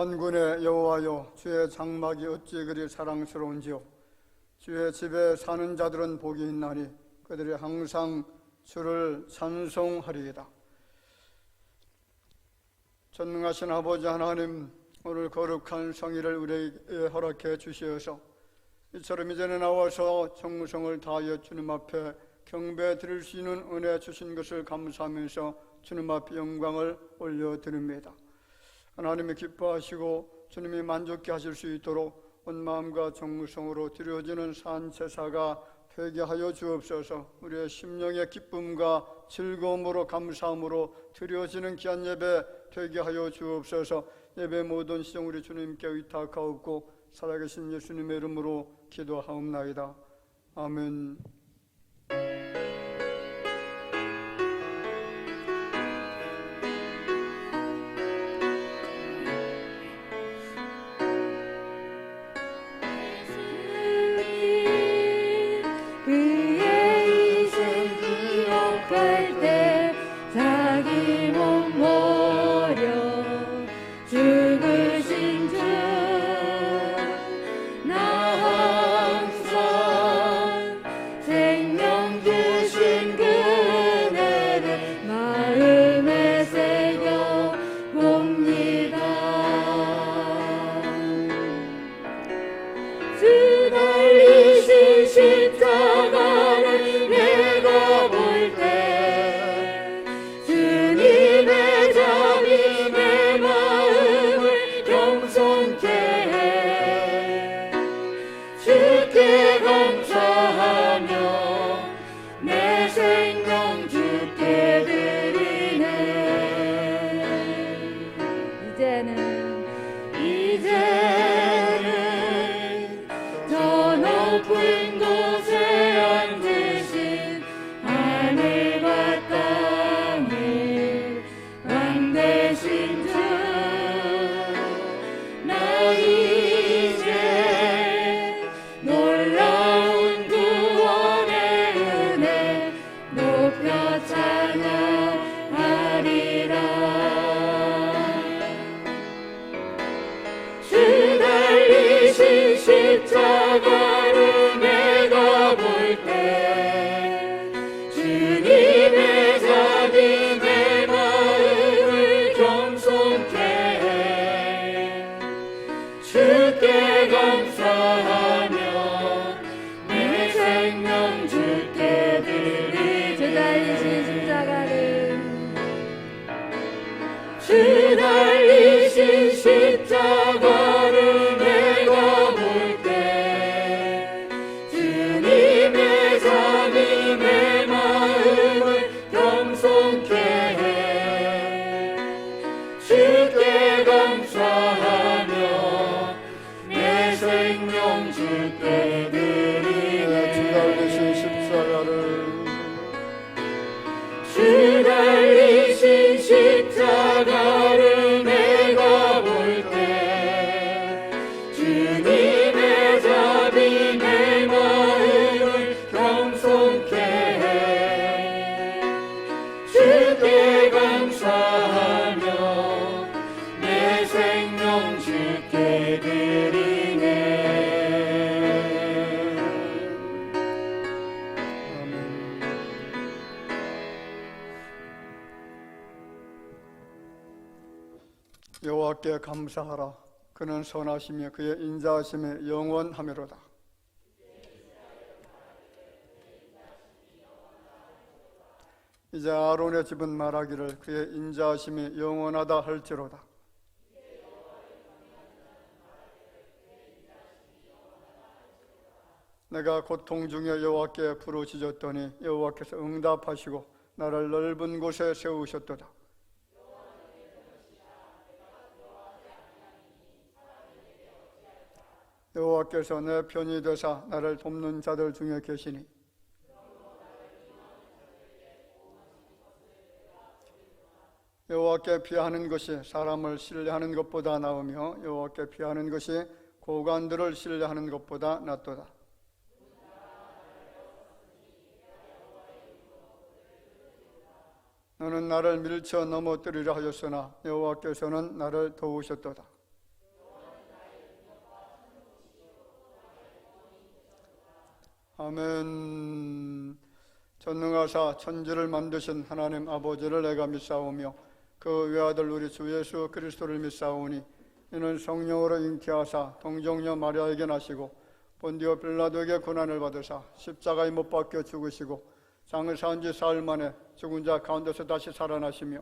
만군의 여호와여, 주의 장막이 어찌 그리 사랑스러운지요. 주의 집에 사는 자들은 복이 있나니 그들이 항상 주를 찬송하리이다. 전능하신 아버지 하나님, 오늘 거룩한 성일을 우리에게 허락해 주시어서 이처럼 이전에 나와서 정성을 다하여 주님 앞에 경배 드릴 수 있는 은혜 주신 것을 감사하면서 주님 앞에 영광을 올려드립니다. 하나님이 기뻐하시고 주님이 만족케 하실 수 있도록 온 마음과 정성으로 드려지는 산제사가 되게 하여 주옵소서. 우리의 심령의 기쁨과 즐거움으로 감사함으로 드려지는 귀한 예배 되게 하여 주옵소서. 예배 모든 시정 우리 주님께 의탁하옵고 살아계신 예수님의 이름으로 기도하옵나이다. 아멘. 여호와께 감사하라. 그는 선하시며 그의 인자하심이 영원하미로다. 이제 아론의 집은 말하기를 그의 인자하심이 영원하다 할지로다. 내가 고통 중에 여호와께 부르짖었더니 여호와께서 응답하시고 나를 넓은 곳에 세우셨도다. 여호와께서 내 편이 되사 나를 돕는 자들 중에 계시니 여호와께 피하는 것이 사람을 신뢰하는 것보다 나으며 여호와께 피하는 것이 고관들을 신뢰하는 것보다 낫도다. 너는 나를 밀쳐 넘어뜨리려 하였으나 여호와께서는 나를 도우셨도다. 아멘. 전능하사 천지를 만드신 하나님 아버지를 내가 믿사오며 그 외아들 우리 주 예수 그리스도를 믿사오니 이는 성령으로 잉태하사 동정녀 마리아에게 나시고 본디오 빌라도에게 고난을 받으사 십자가에 못 박혀 죽으시고 장을 사은 지 사흘 만에 죽은 자 가운데서 다시 살아나시며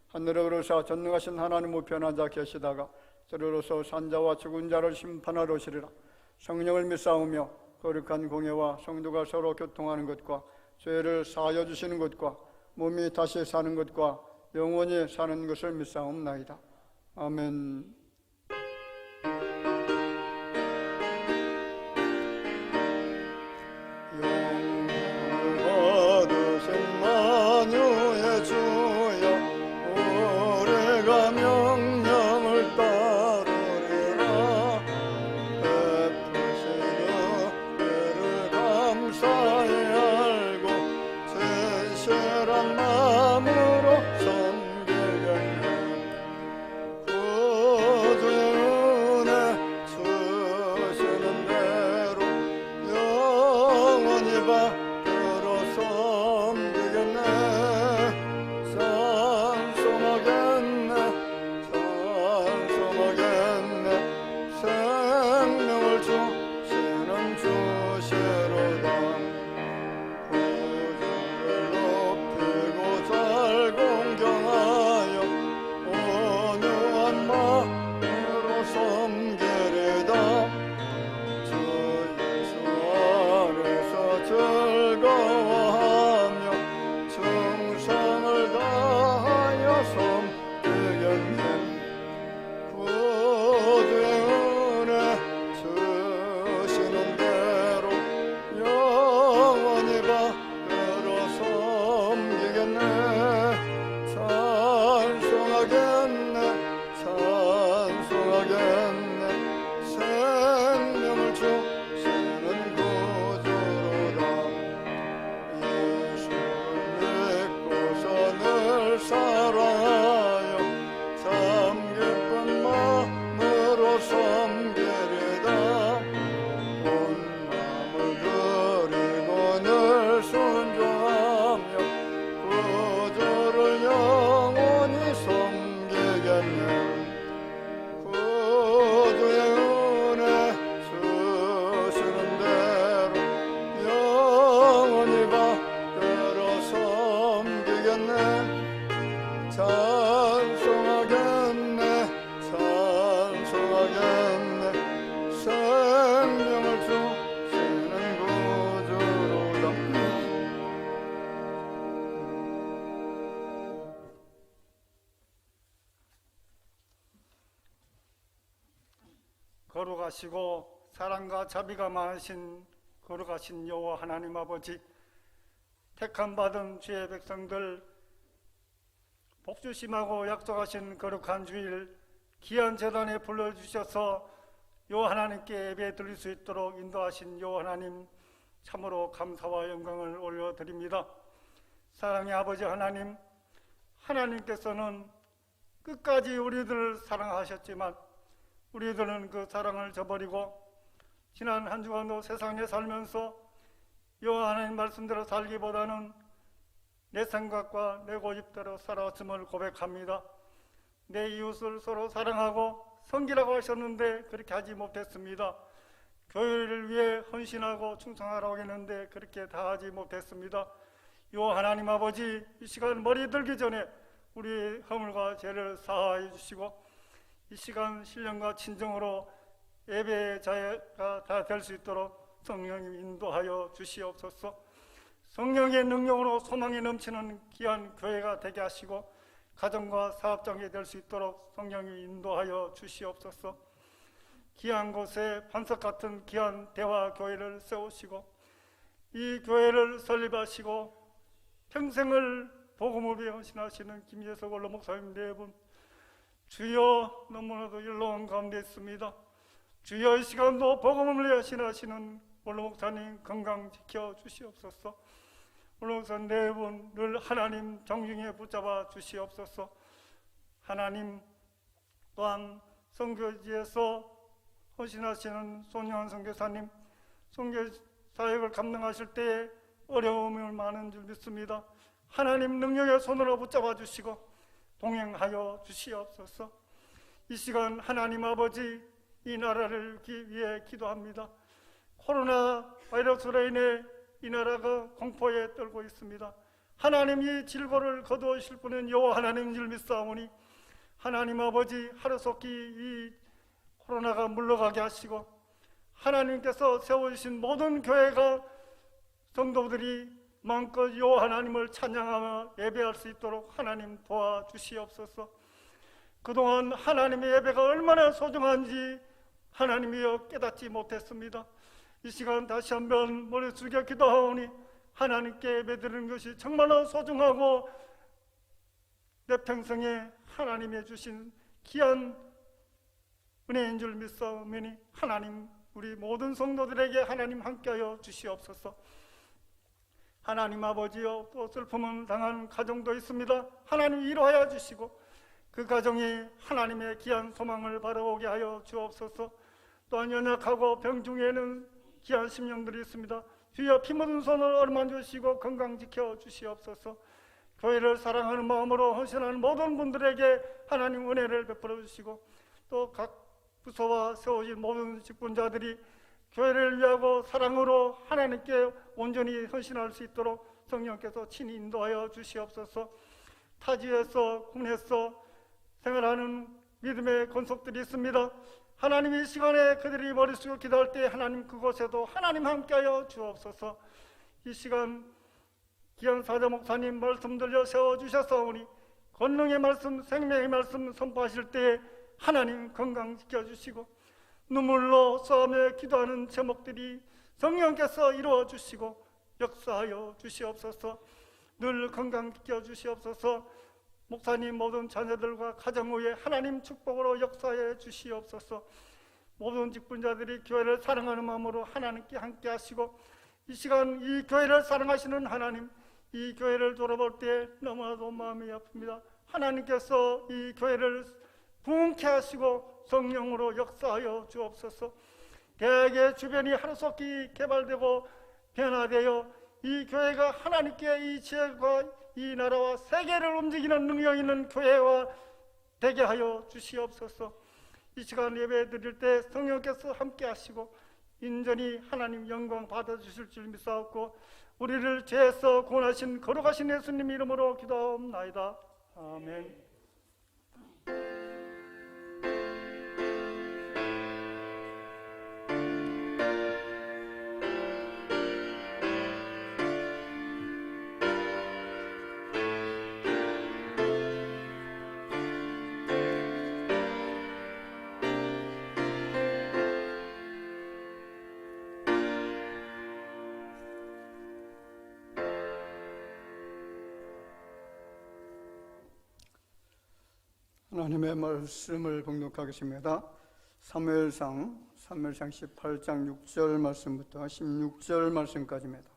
하늘에 오르사 전능하신 하나님 우편에 앉아 계시다가 저리로서 산자와 죽은 자를 심판하러 오시리라. 성령을 믿사오며 거룩한 공예와 성도가 서로 교통하는 것과 죄를 사하여 주시는 것과 몸이 다시 사는 것과 영원히 사는 것을 믿사옵나이다. 아멘. 영광 받으신 만유의 주여 우리가 명령을 따르리라. 베푸시는 은혜를 감사히 알고 진실한 마음으로 섬기겠네. 구주의 은혜 주시는 대로 영원히 받들어 섬기겠네. 찬송하겠네 찬송하겠네. 생명을 주시는 주시로다. 구주를 높이고 잘 공경하여 온유한 마음으로 섬기리다. 주 예수 안에서 즐거워하며 충성을 다하여 섬기겠네. 구주의 은혜 주시는 대로 영원히 받들어 섬기겠네. 찬송하겠네 찬송하겠네. 생명을 주시는 구주로다. 예수를 믿고서 늘 사랑하여 참 기쁜 마음으로 섬기리다. 온 마음을 드리고 늘 순종하며 구주를 영원히 섬기겠네. 구주의 은혜 주시는 대로 영원히 받들어 섬기겠네. 찬송하겠네 찬송하겠네. 생명을 주시는 구주로다. 거룩하시고 사랑과 자비가 많으신 거룩하신 여호와 하나님 아버지, 택함 받은 주의 백성들 복주심하고 약속하신 거룩한 주일 귀한 제단에 불러주셔서 여호와 하나님께 예배 드릴 수 있도록 인도하신 여호와 하나님, 참으로 감사와 영광을 올려드립니다. 사랑의 아버지 하나님, 하나님께서는 끝까지 우리들을 사랑하셨지만 우리들은 그 사랑을 저버리고 지난 한 주간도 세상에 살면서 여호와 하나님 말씀대로 살기보다는 내 생각과 내 고집대로 살아왔음을 고백합니다. 내 이웃을 서로 사랑하고 섬기라고 하셨는데 그렇게 하지 못했습니다. 교회를 위해 헌신하고 충성하라고 했는데 그렇게 다 하지 못했습니다. 여호와 하나님 아버지, 이 시간 머리 들기 전에 우리의 허물과 죄를 사하여 주시고 이 시간 신령과 친정으로 예배의 자가 다 될 수 있도록 성령님 인도하여 주시옵소서. 성령의 능력으로 소망이 넘치는 귀한 교회가 되게 하시고 가정과 사업장이 될 수 있도록 성령이 인도하여 주시옵소서. 귀한 곳에 반석 같은 귀한 대화 교회를 세우시고 이 교회를 설립하시고 평생을 복음을 위해 헌신하시는 김예석 원로 목사님 네 분, 주여 너무나도 일러온 가운데 있습니다. 주여 이 시간도 복음을 위해 헌신하시는 원로 목사님 건강 지켜 주시옵소서. 원로 목사님 네 분 늘 하나님 정중에 붙잡아 주시옵소서. 하나님 또한 선교지에서 헌신하시는 손영환 선교사님, 사역을 감당하실 때에 어려움이 많은 줄 믿습니다. 하나님 능력의 손으로 붙잡아 주시고 동행하여 주시옵소서. 이 시간 하나님 아버지, 이 나라를 위해 기도합니다. 코로나 바이러스로 인해 이 나라가 공포에 떨고 있습니다. 하나님, 이 질고를 거두실 분은 여호와 하나님인 줄 믿사오니 하나님 아버지, 하루속히 이 코로나가 물러가게 하시고 하나님께서 세워주신 모든 교회가 성도들이 마음껏 여호와 하나님을 찬양하며 예배할 수 있도록 하나님 도와주시옵소서. 그동안 하나님의 예배가 얼마나 소중한지 하나님이여 깨닫지 못했습니다. 이 시간 다시 한번 머리 숙여 기도하오니 하나님께 예배드리는 것이 정말로 소중하고 내 평생에 하나님이 주신 귀한 은혜인 줄 믿사오니 하나님, 우리 모든 성도들에게 하나님 함께하여 주시옵소서. 하나님 아버지여, 또 슬픔을 당한 가정도 있습니다. 하나님 위로하여 주시고 그 가정이 하나님의 귀한 소망을 바라보게 하여 주옵소서. 또한 연약하고 병중에는 귀한 심령들이 있습니다. 주여 피 묻은 손을 어루만 주시고 건강 지켜 주시옵소서. 교회를 사랑하는 마음으로 헌신하는 모든 분들에게 하나님 은혜를 베풀어 주시고 또 각 부서와 세워진 모든 직분자들이 교회를 위하고 사랑으로 하나님께 온전히 헌신할 수 있도록 성령께서 친히 인도하여 주시옵소서. 타지에서 국내에서 생활하는 믿음의 권속들이 있습니다. 하나님, 이 시간에 그들이 머리 숙여 기도할 때 하나님 그곳에도 하나님 함께하여 주옵소서. 이 시간 귀한 사자 목사님 말씀 들려 세워주셨사오니 권능의 말씀, 생명의 말씀 선포하실 때에 하나님 건강 지켜주시고 눈물로 싸우며 기도하는 제목들이 성령께서 이루어 주시고 역사하여 주시옵소서. 늘 건강 지켜주시옵소서. 목사님 모든 자녀들과 가정 위에 하나님 축복으로 역사해 주시옵소서. 모든 직분자들이 교회를 사랑하는 마음으로 하나님께 함께 하시고 이 시간 이 교회를 사랑하시는 하나님, 이 교회를 돌아볼 때 너무나도 마음이 아픕니다. 하나님께서 이 교회를 부흥케 하시고 성령으로 역사하여 주옵소서. 대학의 주변이 하루속히 개발되고 변화되어 이 교회가 하나님께 이 지역과 이 나라와 세계를 움직이는 능력 있는 교회와 되게 하여 주시옵소서. 이 시간 예배 드릴 때 성령께서 함께 하시고 인전히 하나님 영광 받아주실 줄 믿사옵고 우리를 죄에서 구원하신 거룩하신 예수님 이름으로 기도하옵나이다. 아멘. 하나님의 말씀을 봉독하겠습니다. 사무엘상 18장 6절 말씀부터 16절 말씀까지입니다.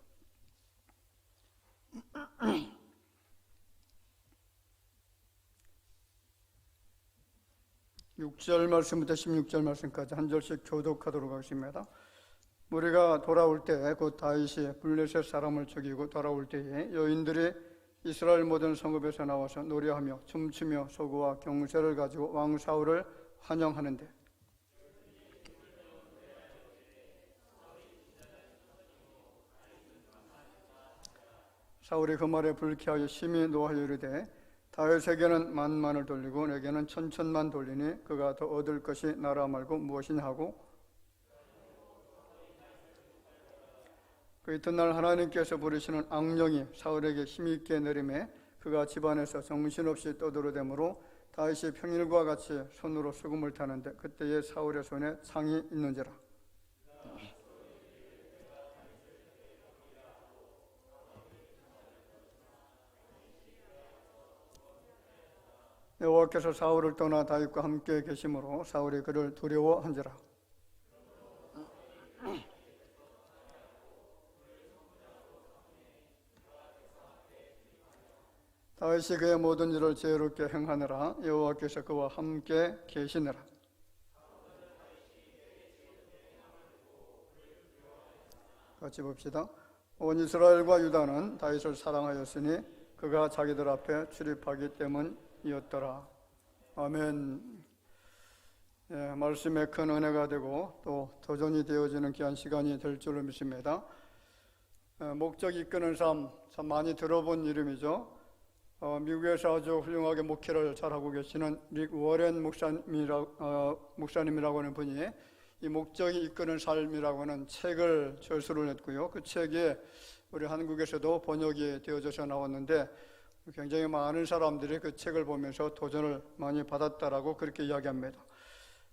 6절 말씀부터 16절 말씀까지 한 절씩 교독하도록 하겠습니다. 우리가 돌아올 때 곧 다윗이 블레셋 사람을 죽이고 돌아올 때에 여인들이 이스라엘 모든 성읍에서 나와서 노래하며 춤추며 소구와 경세를 가지고 왕 사울을 환영하는데 사울이 그 말에 불쾌하여 심히 노하여 이르되 다윗에게는 만만을 돌리고 내게는 천천만 돌리니 그가 더 얻을 것이 나라 말고 무엇이냐 하고 그 이튿날 하나님께서 부르시는 악령이 사울에게 힘있게 내림에 그가 집안에서 정신없이 떠들어대므로 다윗이 평일과 같이 손으로 수금을 타는데 그때에 사울의 손에 창이 있는지라. 여호와께서 사울을 떠나 다윗과 함께 계심으로 사울이 그를 두려워한지라. 다윗이 그의 모든 일을 지혜롭게 행하느라 여호와께서 그와 함께 계시느라. 같이 봅시다. 온 이스라엘과 유다는 다윗을 사랑하였으니 그가 자기들 앞에 출입하기 때문이었더라. 아멘. 예, 말씀에 큰 은혜가 되고 또 도전이 되어지는 귀한 시간이 될 줄로 믿습니다. 목적 이끄는 삶, 참 많이 들어본 이름이죠. 미국에서 아주 훌륭하게 목회를 잘하고 계시는 릭 워렌 목사님이라고 하는 분이 이 목적이 이끄는 삶이라고 하는 책을 저술을 했고요. 그 책이 우리 한국에서도 번역이 되어져서 나왔는데 굉장히 많은 사람들이 그 책을 보면서 도전을 많이 받았다라고 그렇게 이야기합니다.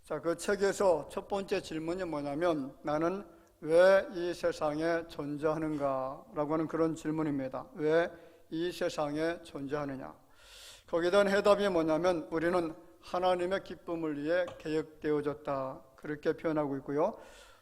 자, 그 책에서 첫 번째 질문이 뭐냐면 나는 왜 이 세상에 존재하는가? 라고 하는 그런 질문입니다. 왜 이 세상에 존재하느냐? 거기에 대한 해답이 뭐냐면 우리는 하나님의 기쁨을 위해 계획되어졌다. 그렇게 표현하고 있고요.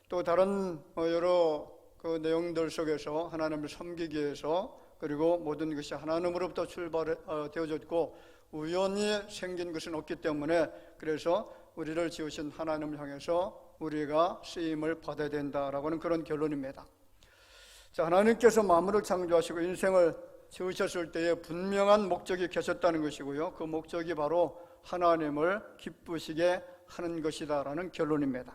또 다른 여러 그 내용들 속에서 하나님을 섬기기 위해서 그리고 모든 것이 하나님으로부터 출발되어졌고 우연히 생긴 것은 없기 때문에 그래서 우리를 지으신 하나님을 향해서 우리가 쓰임을 받아야 된다라고 하는 그런 결론입니다. 자, 하나님께서 만물을 창조하시고 인생을 지으셨을 때에 분명한 목적이 계셨다는 것이고요. 그 목적이 바로 하나님을 기쁘시게 하는 것이다라는 결론입니다.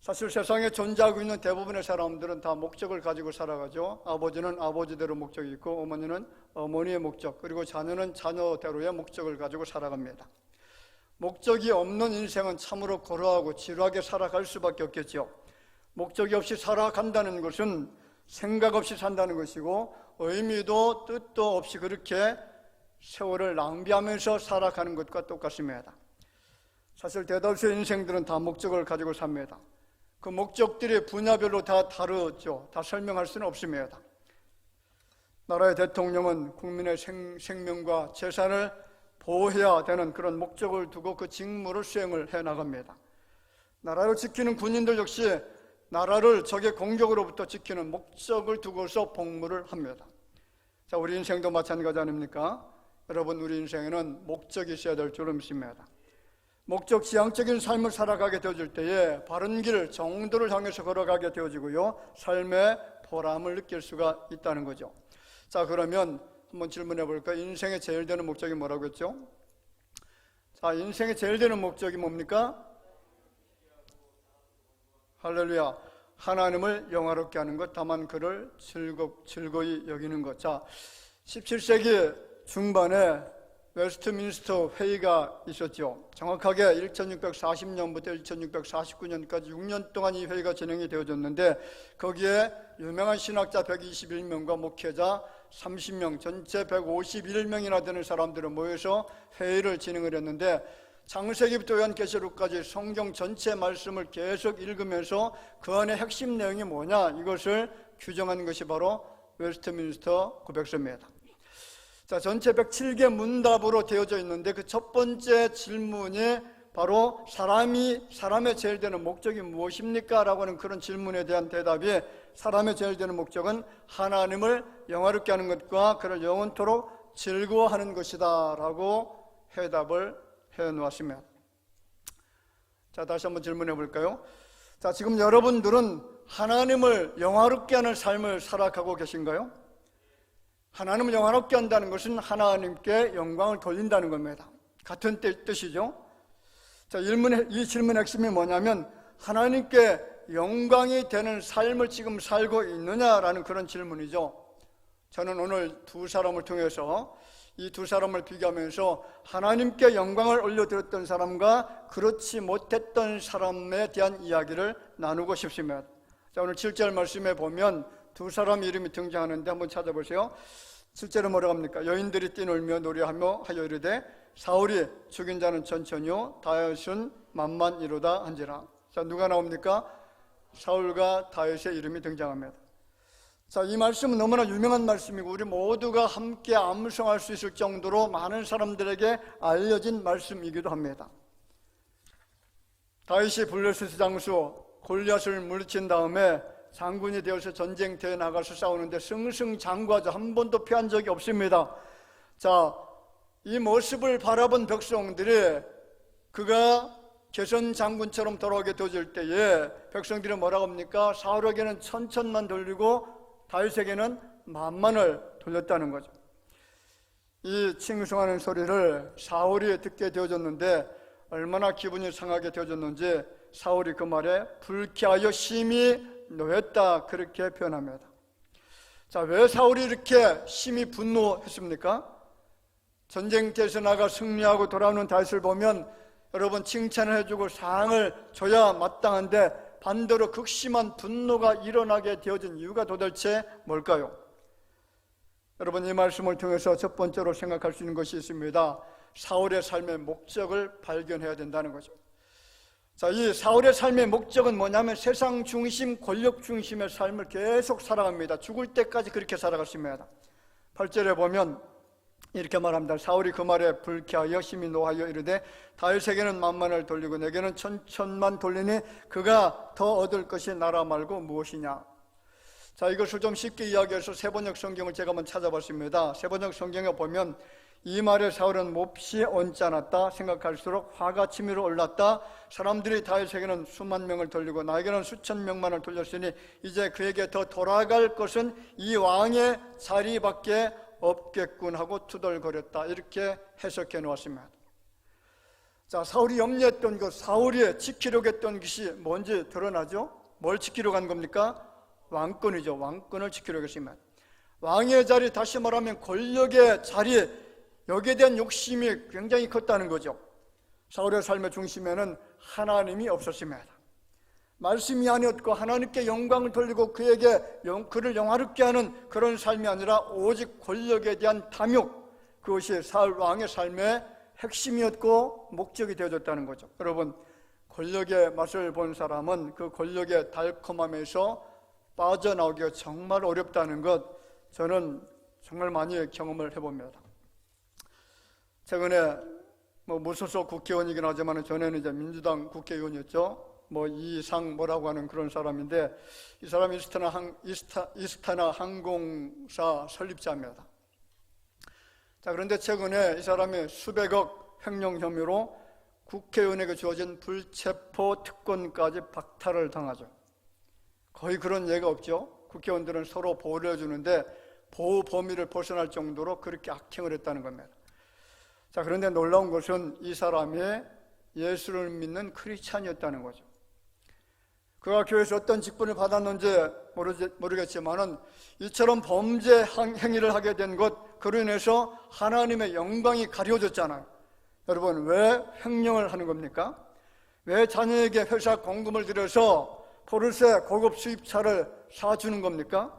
사실 세상에 존재하고 있는 대부분의 사람들은 다 목적을 가지고 살아가죠. 아버지는 아버지대로 목적이 있고 어머니는 어머니의 목적, 그리고 자녀는 자녀대로의 목적을 가지고 살아갑니다. 목적이 없는 인생은 참으로 고루하고 지루하게 살아갈 수밖에 없겠죠. 목적이 없이 살아간다는 것은 생각 없이 산다는 것이고 의미도 뜻도 없이 그렇게 세월을 낭비하면서 살아가는 것과 똑같습니다. 사실 대다수의 인생들은 다 목적을 가지고 삽니다. 그 목적들이 분야별로 다 다르죠. 다 설명할 수는 없습니다. 나라의 대통령은 국민의 생명과 재산을 보호해야 되는 그런 목적을 두고 그 직무를 수행을 해나갑니다. 나라를 지키는 군인들 역시 나라를 적의 공격으로부터 지키는 목적을 두고서 복무를 합니다. 자, 우리 인생도 마찬가지 아닙니까? 여러분, 우리 인생에는 목적이 있어야 될 줄로 믿습니다. 목적 지향적인 삶을 살아가게 되어질 때에 바른 길, 정도를 향해서 걸어가게 되어지고요. 삶의 보람을 느낄 수가 있다는 거죠. 자, 그러면 한번 질문해 볼까요? 인생의 제일 되는 목적이 뭐라고 했죠? 자, 인생의 제일 되는 목적이 뭡니까? 할렐루야. 하나님을 영화롭게 하는 것, 다만 그를 즐거이 여기는 것. 자, 17세기 중반에 웨스트민스터 회의가 있었죠. 정확하게 1640년부터 1649년까지 6년 동안 이 회의가 진행이 되어졌는데 거기에 유명한 신학자 121명과 목회자 30명, 전체 151명이나 되는 사람들이 모여서 회의를 진행을 했는데 창세기부터 요한계시록까지 성경 전체 말씀을 계속 읽으면서 그 안에 핵심 내용이 뭐냐 이것을 규정한 것이 바로 웨스트민스터 고백서입니다. 자, 전체 107개 문답으로 되어져 있는데 그 첫 번째 질문이 바로 사람의 제일 되는 목적이 무엇입니까? 라고 하는 그런 질문에 대한 대답이 사람의 제일 되는 목적은 하나님을 영화롭게 하는 것과 그를 영원토록 즐거워하는 것이다 라고 해답을 해놓았습니다. 자, 다시 한번 질문해 볼까요? 자, 지금 여러분들은 하나님을 영화롭게 하는 삶을 살아가고 계신가요? 하나님을 영화롭게 한다는 것은 하나님께 영광을 돌린다는 겁니다. 같은 뜻이죠. 자, 이 질문의 핵심이 뭐냐면 하나님께 영광이 되는 삶을 지금 살고 있느냐라는 그런 질문이죠. 저는 오늘 두 사람을 통해서 이 두 사람을 비교하면서 하나님께 영광을 올려드렸던 사람과 그렇지 못했던 사람에 대한 이야기를 나누고 싶습니다. 자, 오늘 7절 말씀에 보면 두 사람 이름이 등장하는데 한번 찾아보세요. 실제로 뭐라고 합니까? 여인들이 뛰놀며 노래하며 하여 이르되 사울이 죽인 자는 천천히요 다윗은 만만이로다 한지라. 자, 누가 나옵니까? 사울과 다윗의 이름이 등장합니다. 자, 이 말씀은 너무나 유명한 말씀이고 우리 모두가 함께 암송할 수 있을 정도로 많은 사람들에게 알려진 말씀이기도 합니다. 다윗이 블레셋 장수 골리앗을 물리친 다음에 장군이 되어서 전쟁터에 나가서 싸우는데 승승장구하죠. 한 번도 패한 적이 없습니다. 자, 이 모습을 바라본 백성들이 그가 개선 장군처럼 돌아오게 되어질 때에 백성들이 뭐라고 합니까? 사울에게는 천천만 돌리고 다윗에게는 만만을 돌렸다는 거죠. 이 칭송하는 소리를 사울이 듣게 되어졌는데 얼마나 기분이 상하게 되어졌는지 사울이 그 말에 불쾌하여 심히 노했다, 그렇게 표현합니다. 자, 왜 사울이 이렇게 심히 분노했습니까? 전쟁터에서 나가 승리하고 돌아오는 다윗을 보면 여러분 칭찬을 해주고 상을 줘야 마땅한데 반대로 극심한 분노가 일어나게 되어진 이유가 도대체 뭘까요? 여러분, 이 말씀을 통해서 첫 번째로 생각할 수 있는 것이 있습니다. 사울의 삶의 목적을 발견해야 된다는 거죠. 자, 이 사울의 삶의 목적은 뭐냐면 세상 중심, 권력 중심의 삶을 계속 살아갑니다. 죽을 때까지 그렇게 살아갔습니다. 8절에 보면 이렇게 말합니다. 사울이 그 말에 불쾌하여 심히 노하여 이르되 다윗에게는 만만을 돌리고 내게는 천천만 돌리니 그가 더 얻을 것이 나라 말고 무엇이냐. 자, 이것을 좀 쉽게 이야기해서 세번역 성경을 제가 한번 찾아봤습니다. 세번역 성경에 보면 이 말에 사울은 몹시 언짢았다, 생각할수록 화가 치밀어 올랐다. 사람들이 다윗에게는 수만 명을 돌리고 나에게는 수천 명만을 돌렸으니 이제 그에게 더 돌아갈 것은 이 왕의 자리밖에 없겠군 하고 투덜거렸다, 이렇게 해석해 놓았습니다. 자, 사울이 염려했던 것, 사울이 지키려고 했던 것이 뭔지 드러나죠? 뭘 지키려고 한 겁니까? 왕권이죠. 왕권을 지키려고 했습니다. 왕의 자리, 다시 말하면 권력의 자리, 여기에 대한 욕심이 굉장히 컸다는 거죠. 사울의 삶의 중심에는 하나님이 없었습니다. 말씀이 아니었고 하나님께 영광을 돌리고 그를 영화롭게 하는 그런 삶이 아니라 오직 권력에 대한 탐욕, 그것이 사울 왕의 삶의 핵심이었고 목적이 되어졌다는 거죠. 여러분, 권력의 맛을 본 사람은 그 권력의 달콤함에서 빠져나오기가 정말 어렵다는 것, 저는 정말 많이 경험을 해봅니다. 최근에 무소속 국회의원이긴 하지만 전에는 이제 민주당 국회의원이었죠. 이상 뭐라고 하는 그런 사람인데, 이 사람이 이스타나 항공사 설립자입니다. 자, 그런데 최근에 이 사람이 수백억 횡령 혐의로 국회의원에게 주어진 불체포 특권까지 박탈을 당하죠. 거의 그런 예가 없죠. 국회의원들은 서로 보호를 해주는데 보호 범위를 벗어날 정도로 그렇게 악행을 했다는 겁니다. 자, 그런데 놀라운 것은 이 사람이 예수를 믿는 크리스찬이었다는 거죠. 그가 교회에서 어떤 직분을 받았는지 모르겠지만은 이처럼 범죄 행위를 하게 된 것, 그로 인해서 하나님의 영광이 가려졌잖아요. 여러분, 왜 횡령을 하는 겁니까? 왜 자녀에게 회사 공금을 들여서 포르쉐 고급 수입차를 사주는 겁니까?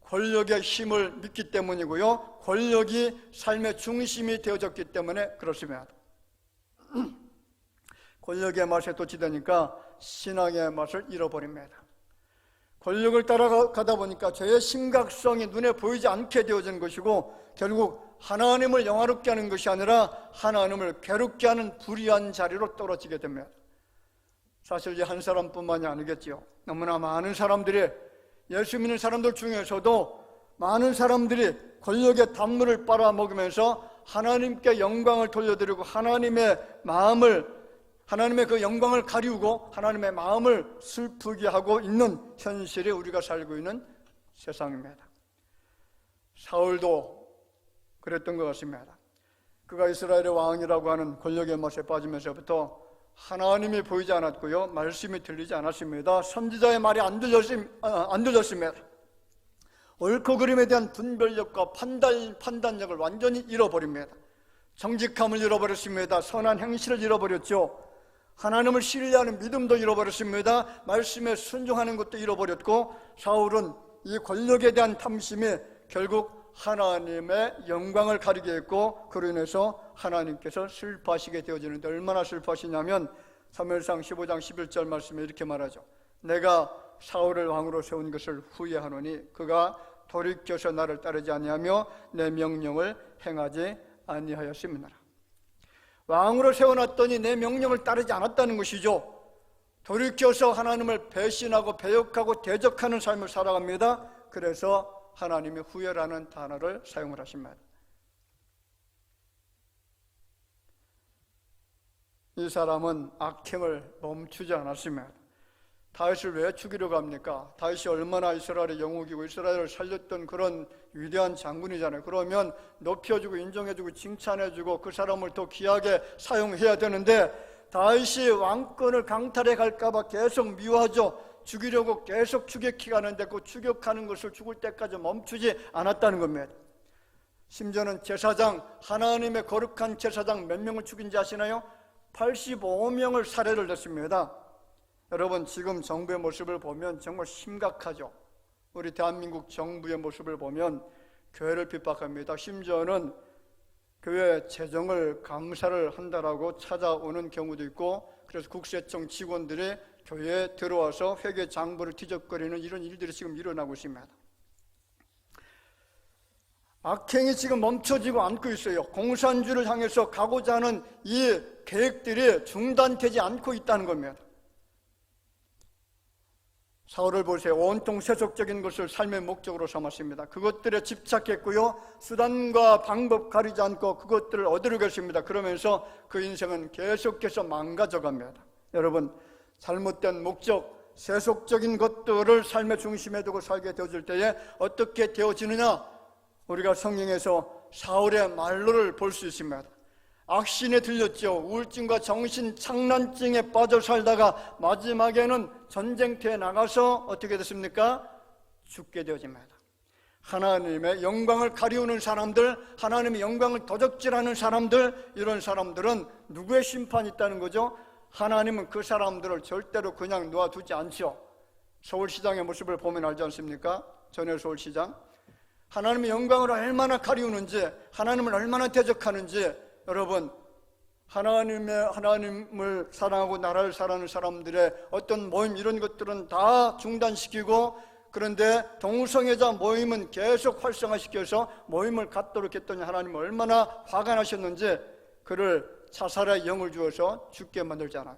권력의 힘을 믿기 때문이고요, 권력이 삶의 중심이 되어졌기 때문에 그렇습니다. 권력의 맛에 도취되니까 신앙의 맛을 잃어버립니다. 권력을 따라가다 보니까 죄의 심각성이 눈에 보이지 않게 되어진 것이고, 결국 하나님을 영화롭게 하는 것이 아니라 하나님을 괴롭게 하는 불의한 자리로 떨어지게 됩니다. 사실 이 한 사람뿐만이 아니겠지요. 너무나 많은 사람들이, 예수 믿는 사람들 중에서도 많은 사람들이 권력의 단물을 빨아먹으면서 하나님께 영광을 돌려드리고 하나님의 그 영광을 가리우고 하나님의 마음을 슬프게 하고 있는 현실이 우리가 살고 있는 세상입니다. 사울도 그랬던 것 같습니다. 그가 이스라엘의 왕이라고 하는 권력의 맛에 빠지면서부터 하나님이 보이지 않았고요, 말씀이 들리지 않았습니다. 선지자의 말이 안 들렸습니다. 옳고 그름에 대한 분별력과 판단력을 완전히 잃어버립니다. 정직함을 잃어버렸습니다. 선한 행실을 잃어버렸죠. 하나님을 신뢰하는 믿음도 잃어버렸습니다. 말씀에 순종하는 것도 잃어버렸고, 사울은 이 권력에 대한 탐심이 결국 하나님의 영광을 가리게 했고, 그로 인해서 하나님께서 슬퍼하시게 되어지는데, 얼마나 슬퍼하시냐면 사무엘상 15장 11절 말씀에 이렇게 말하죠. 내가 사울을 왕으로 세운 것을 후회하노니 그가 돌이켜서 나를 따르지 아니하며 내 명령을 행하지 아니하였음이니라. 왕으로 세워놨더니 내 명령을 따르지 않았다는 것이죠. 돌이켜서 하나님을 배신하고 배역하고 대적하는 삶을 살아갑니다. 그래서 하나님이 후회라는 단어를 사용을 하십니다. 이 사람은 악행을 멈추지 않았습니다. 다윗을 왜 죽이려고 합니까? 다윗이 얼마나 이스라엘의 영웅이고 이스라엘을 살렸던 그런 위대한 장군이잖아요. 그러면 높여주고 인정해주고 칭찬해주고 그 사람을 더 귀하게 사용해야 되는데 다윗이 왕권을 강탈해 갈까봐 계속 미워하죠. 죽이려고 계속 추격해가는데 그 추격하는 것을 죽을 때까지 멈추지 않았다는 겁니다. 심지어는 제사장, 하나님의 거룩한 제사장 몇 명을 죽인지 아시나요? 85명을 살해를 했습니다. 여러분, 지금 정부의 모습을 보면 정말 심각하죠. 우리 대한민국 정부의 모습을 보면 교회를 핍박합니다. 심지어는 교회 재정을 감사를 한다라고 찾아오는 경우도 있고, 그래서 국세청 직원들이 교회에 들어와서 회계 장부를 뒤적거리는 이런 일들이 지금 일어나고 있습니다. 악행이 지금 멈춰지고 않고 있어요. 공산주의를 향해서 가고자 하는 이 계획들이 중단되지 않고 있다는 겁니다. 사울을 보세요. 온통 세속적인 것을 삶의 목적으로 삼았습니다. 그것들에 집착했고요, 수단과 방법 가리지 않고 그것들을 얻으려고 했습니다. 그러면서 그 인생은 계속해서 망가져갑니다. 여러분, 잘못된 목적, 세속적인 것들을 삶의 중심에 두고 살게 되어질 때에 어떻게 되어지느냐, 우리가 성경에서 사울의 말로를 볼 수 있습니다. 악신에 들렸죠. 우울증과 정신 착란증에 빠져 살다가 마지막에는 전쟁터에 나가서 어떻게 됐습니까? 죽게 되어집니다. 하나님의 영광을 가리우는 사람들, 하나님의 영광을 도적질하는 사람들, 이런 사람들은 누구의 심판이 있다는 거죠? 하나님은 그 사람들을 절대로 그냥 놓아두지 않죠. 서울시장의 모습을 보면 알지 않습니까? 전에 서울시장, 하나님의 영광을 얼마나 가리우는지, 하나님을 얼마나 대적하는지. 여러분, 하나님을 사랑하고 나라를 사랑하는 사람들의 어떤 모임, 이런 것들은 다 중단시키고, 그런데 동성애자 모임은 계속 활성화시켜서 모임을 갖도록 했더니 하나님은 얼마나 화가 나셨는지 그를 자살의 영을 주어서 죽게 만들잖아요.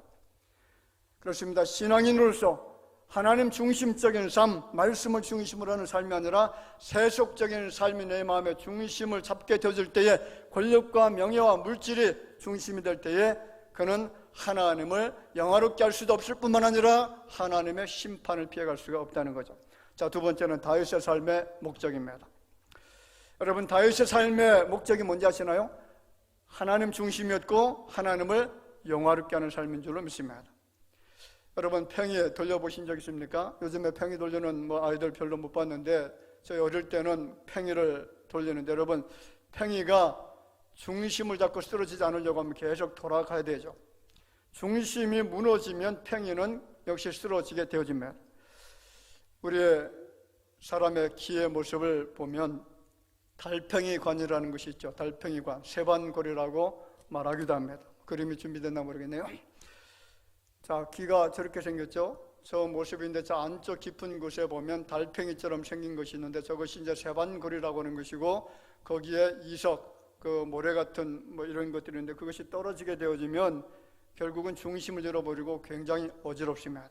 그렇습니다. 신앙인으로서 하나님 중심적인 삶, 말씀을 중심으로 하는 삶이 아니라 세속적인 삶이 내 마음의 중심을 잡게 되어질 때에, 권력과 명예와 물질이 중심이 될 때에 그는 하나님을 영화롭게 할 수도 없을 뿐만 아니라 하나님의 심판을 피해갈 수가 없다는 거죠. 자, 두 번째는 다윗의 삶의 목적입니다. 여러분, 다윗의 삶의 목적이 뭔지 아시나요? 하나님 중심이었고 하나님을 영화롭게 하는 삶인 줄로 믿습니다. 여러분, 팽이 돌려보신 적 있습니까? 요즘에 팽이 돌리는 아이들 별로 못 봤는데, 저희 어릴 때는 팽이를 돌리는데, 여러분, 팽이가 중심을 잡고 쓰러지지 않으려고 하면 계속 돌아가야 되죠. 중심이 무너지면 팽이는 역시 쓰러지게 되어집니다. 우리의 사람의 기의 모습을 보면 달팽이관이라는 것이 있죠. 달팽이관, 세반골이라고 말하기도 합니다. 그림이 준비됐나 모르겠네요. 자, 귀가 저렇게 생겼죠? 저 모습인데 저 안쪽 깊은 곳에 보면 달팽이처럼 생긴 것이 있는데 저것이 이제 세반골이라고 하는 것이고, 거기에 이석, 그 모래 같은 이런 것들이 있는데 그것이 떨어지게 되어지면 결국은 중심을 잃어버리고 굉장히 어지럽습니다.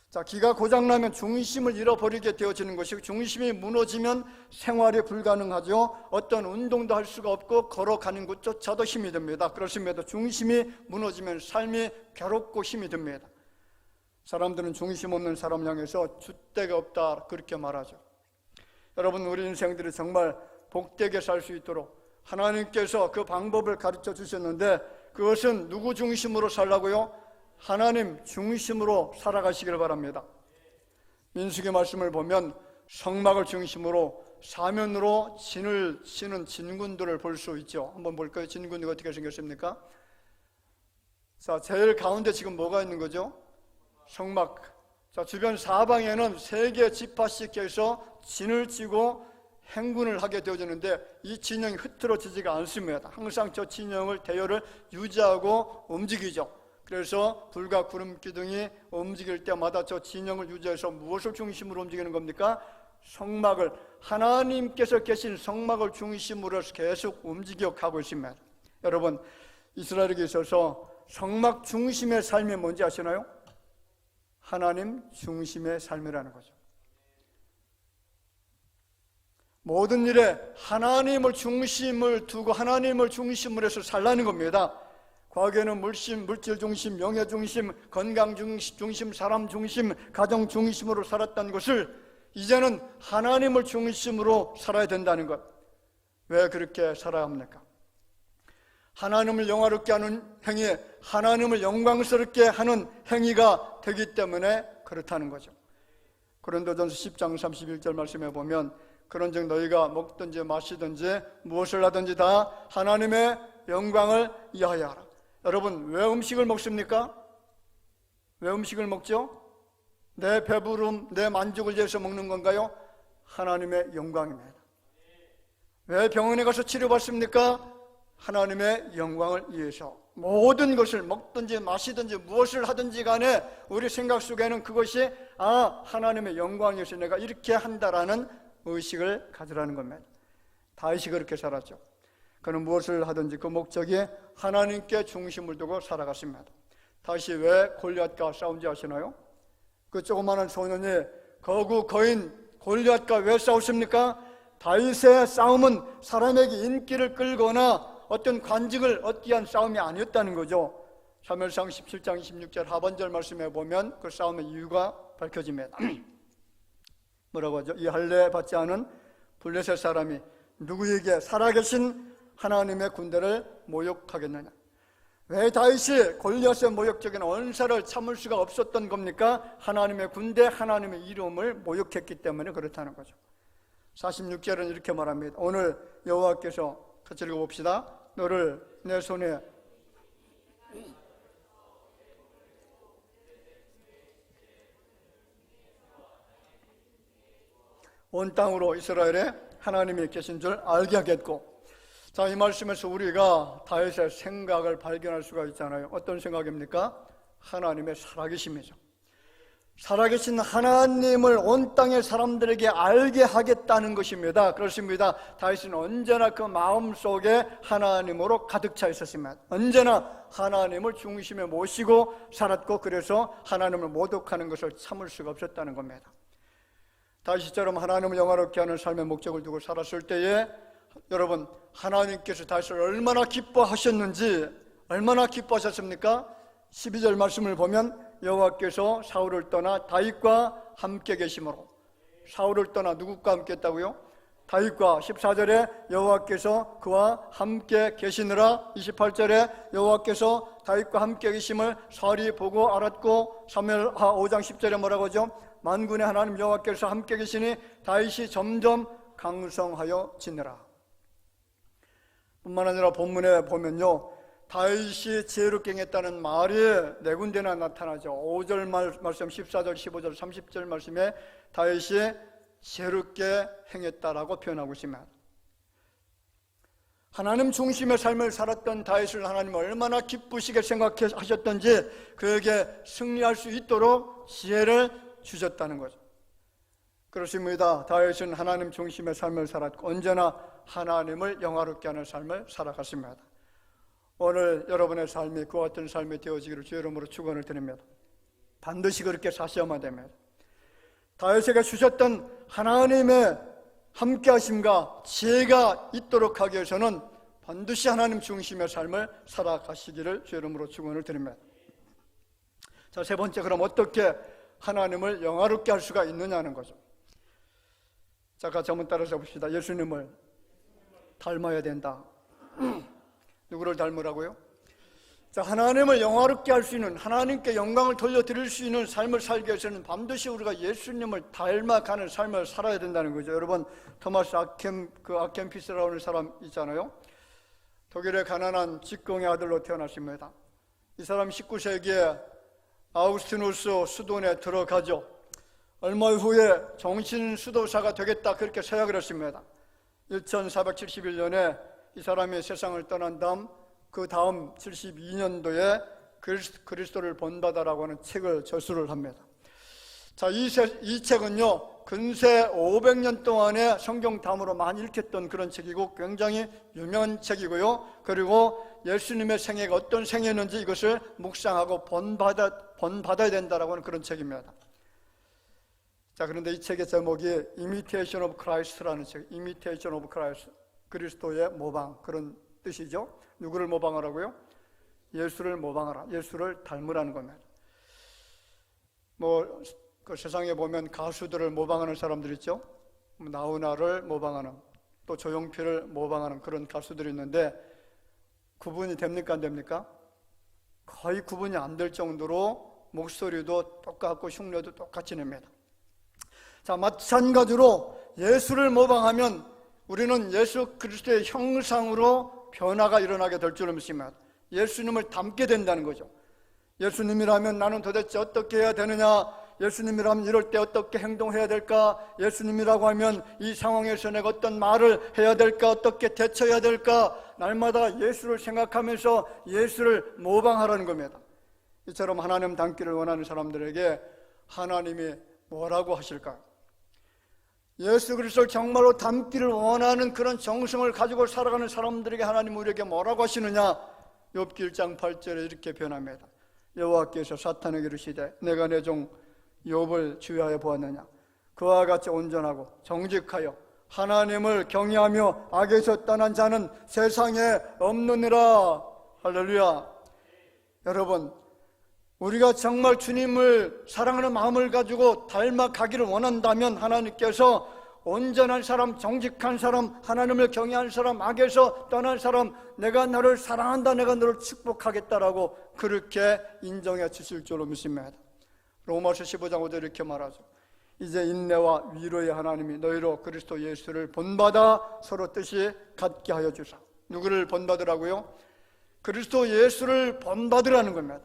자, 기가 고장나면 중심을 잃어버리게 되어지는 것이고, 중심이 무너지면 생활이 불가능하죠. 어떤 운동도 할 수가 없고 걸어가는 것조차도 힘이 듭니다. 그렇습니다. 중심이 무너지면 삶이 괴롭고 힘이 듭니다. 사람들은 중심 없는 사람 향해서 줏대가 없다 그렇게 말하죠. 여러분, 우리 인생들이 정말 복되게 살 수 있도록 하나님께서 그 방법을 가르쳐 주셨는데, 그것은 누구 중심으로 살라고요? 하나님 중심으로 살아가시기를 바랍니다. 민수기 말씀을 보면 성막을 중심으로 사면으로 진을 치는 진군들을 볼 수 있죠. 한번 볼까요? 진군이 어떻게 생겼습니까? 자, 제일 가운데 지금 뭐가 있는 거죠? 성막. 자, 주변 사방에는 3개 지파씩 해서 진을 치고 행군을 하게 되어지는데, 이 진영이 흐트러지지가 않습니다. 항상 저 진영을, 대열을 유지하고 움직이죠. 그래서 불과 구름 기둥이 움직일 때마다 저 진영을 유지해서 무엇을 중심으로 움직이는 겁니까? 성막을, 하나님께서 계신 성막을 중심으로 해서 계속 움직여 가고 있습니다. 여러분, 이스라엘에게 있어서 성막 중심의 삶이 뭔지 아시나요? 하나님 중심의 삶이라는 거죠. 모든 일에 하나님을 중심을 두고 하나님을 중심으로 해서 살라는 겁니다. 과거에는 물질 중심, 명예 중심, 건강 중심, 사람 중심, 가정 중심으로 살았던 것을 이제는 하나님을 중심으로 살아야 된다는 것. 왜 그렇게 살아야 합니까? 하나님을 영화롭게 하는 행위, 하나님을 영광스럽게 하는 행위가 되기 때문에 그렇다는 거죠. 고린도전서 10장 31절 말씀에 보면 그런즉 너희가 먹든지 마시든지 무엇을 하든지 다 하나님의 영광을 위하여 하라. 여러분, 왜 음식을 먹습니까? 왜 음식을 먹죠? 내 배부름, 내 만족을 위해서 먹는 건가요? 하나님의 영광입니다. 왜 병원에 가서 치료받습니까? 하나님의 영광을 위해서. 모든 것을 먹든지 마시든지 무엇을 하든지 간에 우리 생각 속에는 그것이 하나님의 영광이어서 내가 이렇게 한다라는 의식을 가지라는 겁니다. 다윗이 그렇게 살았죠. 그는 무엇을 하든지 그 목적이 하나님께 중심을 두고 살아갔습니다. 다윗이 왜 골리앗과 싸운지 아시나요? 그 조그마한 소년이 거구 거인 골리앗과 왜 싸웠습니까? 다윗의 싸움은 사람에게 인기를 끌거나 어떤 관직을 얻기 위한 싸움이 아니었다는 거죠. 사무엘상 17장 26절 하반절 말씀에 보면 그 싸움의 이유가 밝혀집니다. 뭐라고 하죠? 이 할례 받지 않은 블레셋 사람이 누구에게 살아계신 하나님의 군대를 모욕하겠느냐? 왜 다윗이 골리앗의 모욕적인 언사를 참을 수가 없었던 겁니까? 하나님의 군대, 하나님의 이름을 모욕했기 때문에 그렇다는 거죠. 46절은 이렇게 말합니다. 오늘 여호와께서 같이 읽어봅시다. 너를 내 손에 온 땅으로 이스라엘에 하나님이 계신 줄 알게 하겠고. 자, 이 말씀에서 우리가 다윗의 생각을 발견할 수가 있잖아요. 어떤 생각입니까? 하나님의 살아계심이죠. 살아계신 하나님을 온 땅의 사람들에게 알게 하겠다는 것입니다. 그렇습니다. 다윗은 언제나 그 마음속에 하나님으로 가득 차 있었습니다. 언제나 하나님을 중심에 모시고 살았고, 그래서 하나님을 모독하는 것을 참을 수가 없었다는 겁니다. 다윗처럼 하나님을 영화롭게 하는 삶의 목적을 두고 살았을 때에 여러분, 하나님께서 다윗을 얼마나 기뻐하셨는지, 얼마나 기뻐하셨습니까? 12절 말씀을 보면 여호와께서 사울을 떠나 다윗과 함께 계심으로. 사울을 떠나 누구와 함께 했다고요? 다윗과. 14절에 여호와께서 그와 함께 계시느라. 28절에 여호와께서 다윗과 함께 계심을 사울이 보고 알았고. 사무엘하 5장 10절에 뭐라고 하죠? 만군의 하나님 여호와께서 함께 계시니 다윗이 점점 강성하여 지느라. 뿐만 아니라 본문에 보면요, 다윗이 지혜롭게 행했다는 말이 네 군데나 나타나죠. 5절 말씀, 14절, 15절, 30절 말씀에 다윗이 지혜롭게 행했다라고 표현하고 있습니다. 하나님 중심의 삶을 살았던 다윗을 하나님 얼마나 기쁘시게 생각하셨던지 그에게 승리할 수 있도록 지혜를 주셨다는 거죠. 그렇습니다. 다윗은 하나님 중심의 삶을 살았고 언제나 하나님을 영화롭게 하는 삶을 살아갔습니다. 오늘 여러분의 삶이 그와 같은 삶이 되어지기를 주의 이름으로 축원을 드립니다. 반드시 그렇게 사셔야만 됩니다. 다윗에게 주셨던 하나님의 함께하심과 지혜가 있도록 하기 위해서는 반드시 하나님 중심의 삶을 살아가시기를 주의 이름으로 축원을 드립니다. 자, 세 번째, 그럼 어떻게 하나님을 영화롭게 할 수가 있느냐는 거죠. 자, 같이 한번 따라서 봅시다. 예수님을 닮아야 된다. 누구를 닮으라고요? 자, 하나님을 영화롭게 할 수 있는, 하나님께 영광을 돌려드릴 수 있는 삶을 살기 위해서는 반드시 우리가 예수님을 닮아가는 삶을 살아야 된다는 거죠. 여러분, 토마스 아켄피스라는 사람 있잖아요. 독일의 가난한 직공의 아들로 태어났습니다. 이 사람 19세기에 아우스티누스 수도원에 들어가죠. 얼마 후에 정신 수도사가 되겠다 그렇게 서약을 했습니다. 1471년에 이 사람이 세상을 떠난 다음 그 다음 72년도에 그리스도를 본받아라고 하는 책을 저술을 합니다. 자, 이 책은요, 근세 500년 동안에 성경 담으로 많이 읽혔던 그런 책이고 굉장히 유명한 책이고요. 그리고 예수님의 생애가 어떤 생애였는지 이것을 묵상하고 본받아야 된다라고 하는 그런 책입니다. 자, 그런데 이 책의 제목이 Imitation of Christ라는 책, Imitation of Christ, 그리스도의 모방, 그런 뜻이죠. 누구를 모방하라고요? 예수를 모방하라, 예수를 닮으라는 겁니다. 그 세상에 보면 가수들을 모방하는 사람들 있죠. 나훈아를 모방하는, 또 조용필을 모방하는 그런 가수들이 있는데 구분이 됩니까 안 됩니까? 거의 구분이 안 될 정도로 목소리도 똑같고 흉내도 똑같이 냅니다. 자, 마찬가지로 예수를 모방하면 우리는 예수 그리스도의 형상으로 변화가 일어나게 될 줄을 믿습니다. 예수님을 닮게 된다는 거죠. 예수님이라면 나는 도대체 어떻게 해야 되느냐? 예수님이라면 이럴 때 어떻게 행동해야 될까? 예수님이라고 하면 이 상황에서 내가 어떤 말을 해야 될까? 어떻게 대처해야 될까? 날마다 예수를 생각하면서 예수를 모방하라는 겁니다. 이처럼 하나님 닮기를 원하는 사람들에게 하나님이 뭐라고 하실까요? 예수 그리스도를 정말로 닮기를 원하는 그런 정성을 가지고 살아가는 사람들에게 하나님 우리에게 뭐라고 하시느냐? 욥기 1장 8절에 이렇게 변합니다. 여호와께서 사탄에게 이르시되 내가 내 종 욥을 주의하여 보았느냐? 그와 같이 온전하고 정직하여 하나님을 경외하며 악에서 떠난 자는 세상에 없느니라. 할렐루야. 여러분, 우리가 정말 주님을 사랑하는 마음을 가지고 닮아가기를 원한다면 하나님께서 온전한 사람, 정직한 사람, 하나님을 경외하는 사람, 악에서 떠난 사람, 내가 너를 사랑한다, 내가 너를 축복하겠다라고 그렇게 인정해 주실 줄로 믿습니다. 로마서 15장 5절 이렇게 말하죠. 이제 인내와 위로의 하나님이 너희로 그리스도 예수를 본받아 서로 뜻이 같게 하여 주사. 누구를 본받으라고요? 그리스도 예수를 본받으라는 겁니다.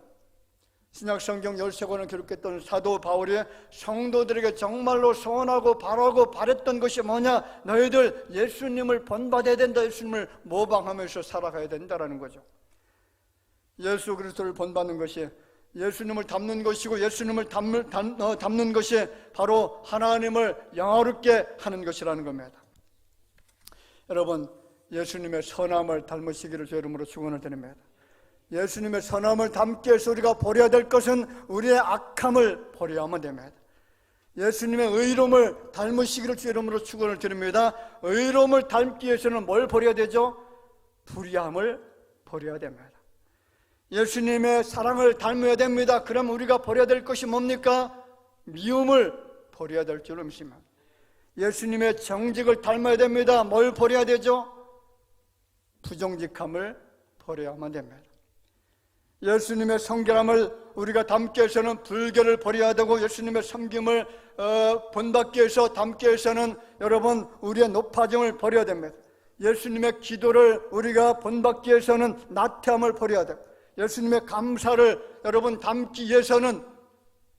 신약 성경 13권을 기록했던 사도 바울이 성도들에게 정말로 소원하고 바라고 바랬던 것이 뭐냐? 너희들 예수님을 본받아야 된다. 예수님을 모방하면서 살아가야 된다라는 거죠. 예수 그리스도를 본받는 것이 예수님을 닮는 것이고, 예수님을 닮는 것이 바로 하나님을 영화롭게 하는 것이라는 겁니다. 여러분, 예수님의 선함을 닮으시기를 주 이름으로 축원을 드립니다. 예수님의 선함을 닮기 위해서 우리가 버려야 될 것은 우리의 악함을 버려야만 됩니다. 예수님의 의로움을 닮으시기를 주 이름으로 축원을 드립니다. 의로움을 닮기 위해서는 뭘 버려야 되죠? 불의함을 버려야 됩니다. 예수님의 사랑을 닮아야 됩니다. 그럼 우리가 버려야 될 것이 뭡니까? 미움을 버려야 될 줄로 믿습니다. 예수님의 정직을 닮아야 됩니다. 뭘 버려야 되죠? 부정직함을 버려야만 됩니다. 예수님의 성결함을 우리가 담기 위해서는 불결을 버려야 되고, 예수님의 섬김을 본받기 위해서 담기 위해서는 여러분 우리의 높아짐을 버려야 됩니다. 예수님의 기도를 우리가 본받기 위해서는 나태함을 버려야 되고, 예수님의 감사를 여러분 담기 위해서는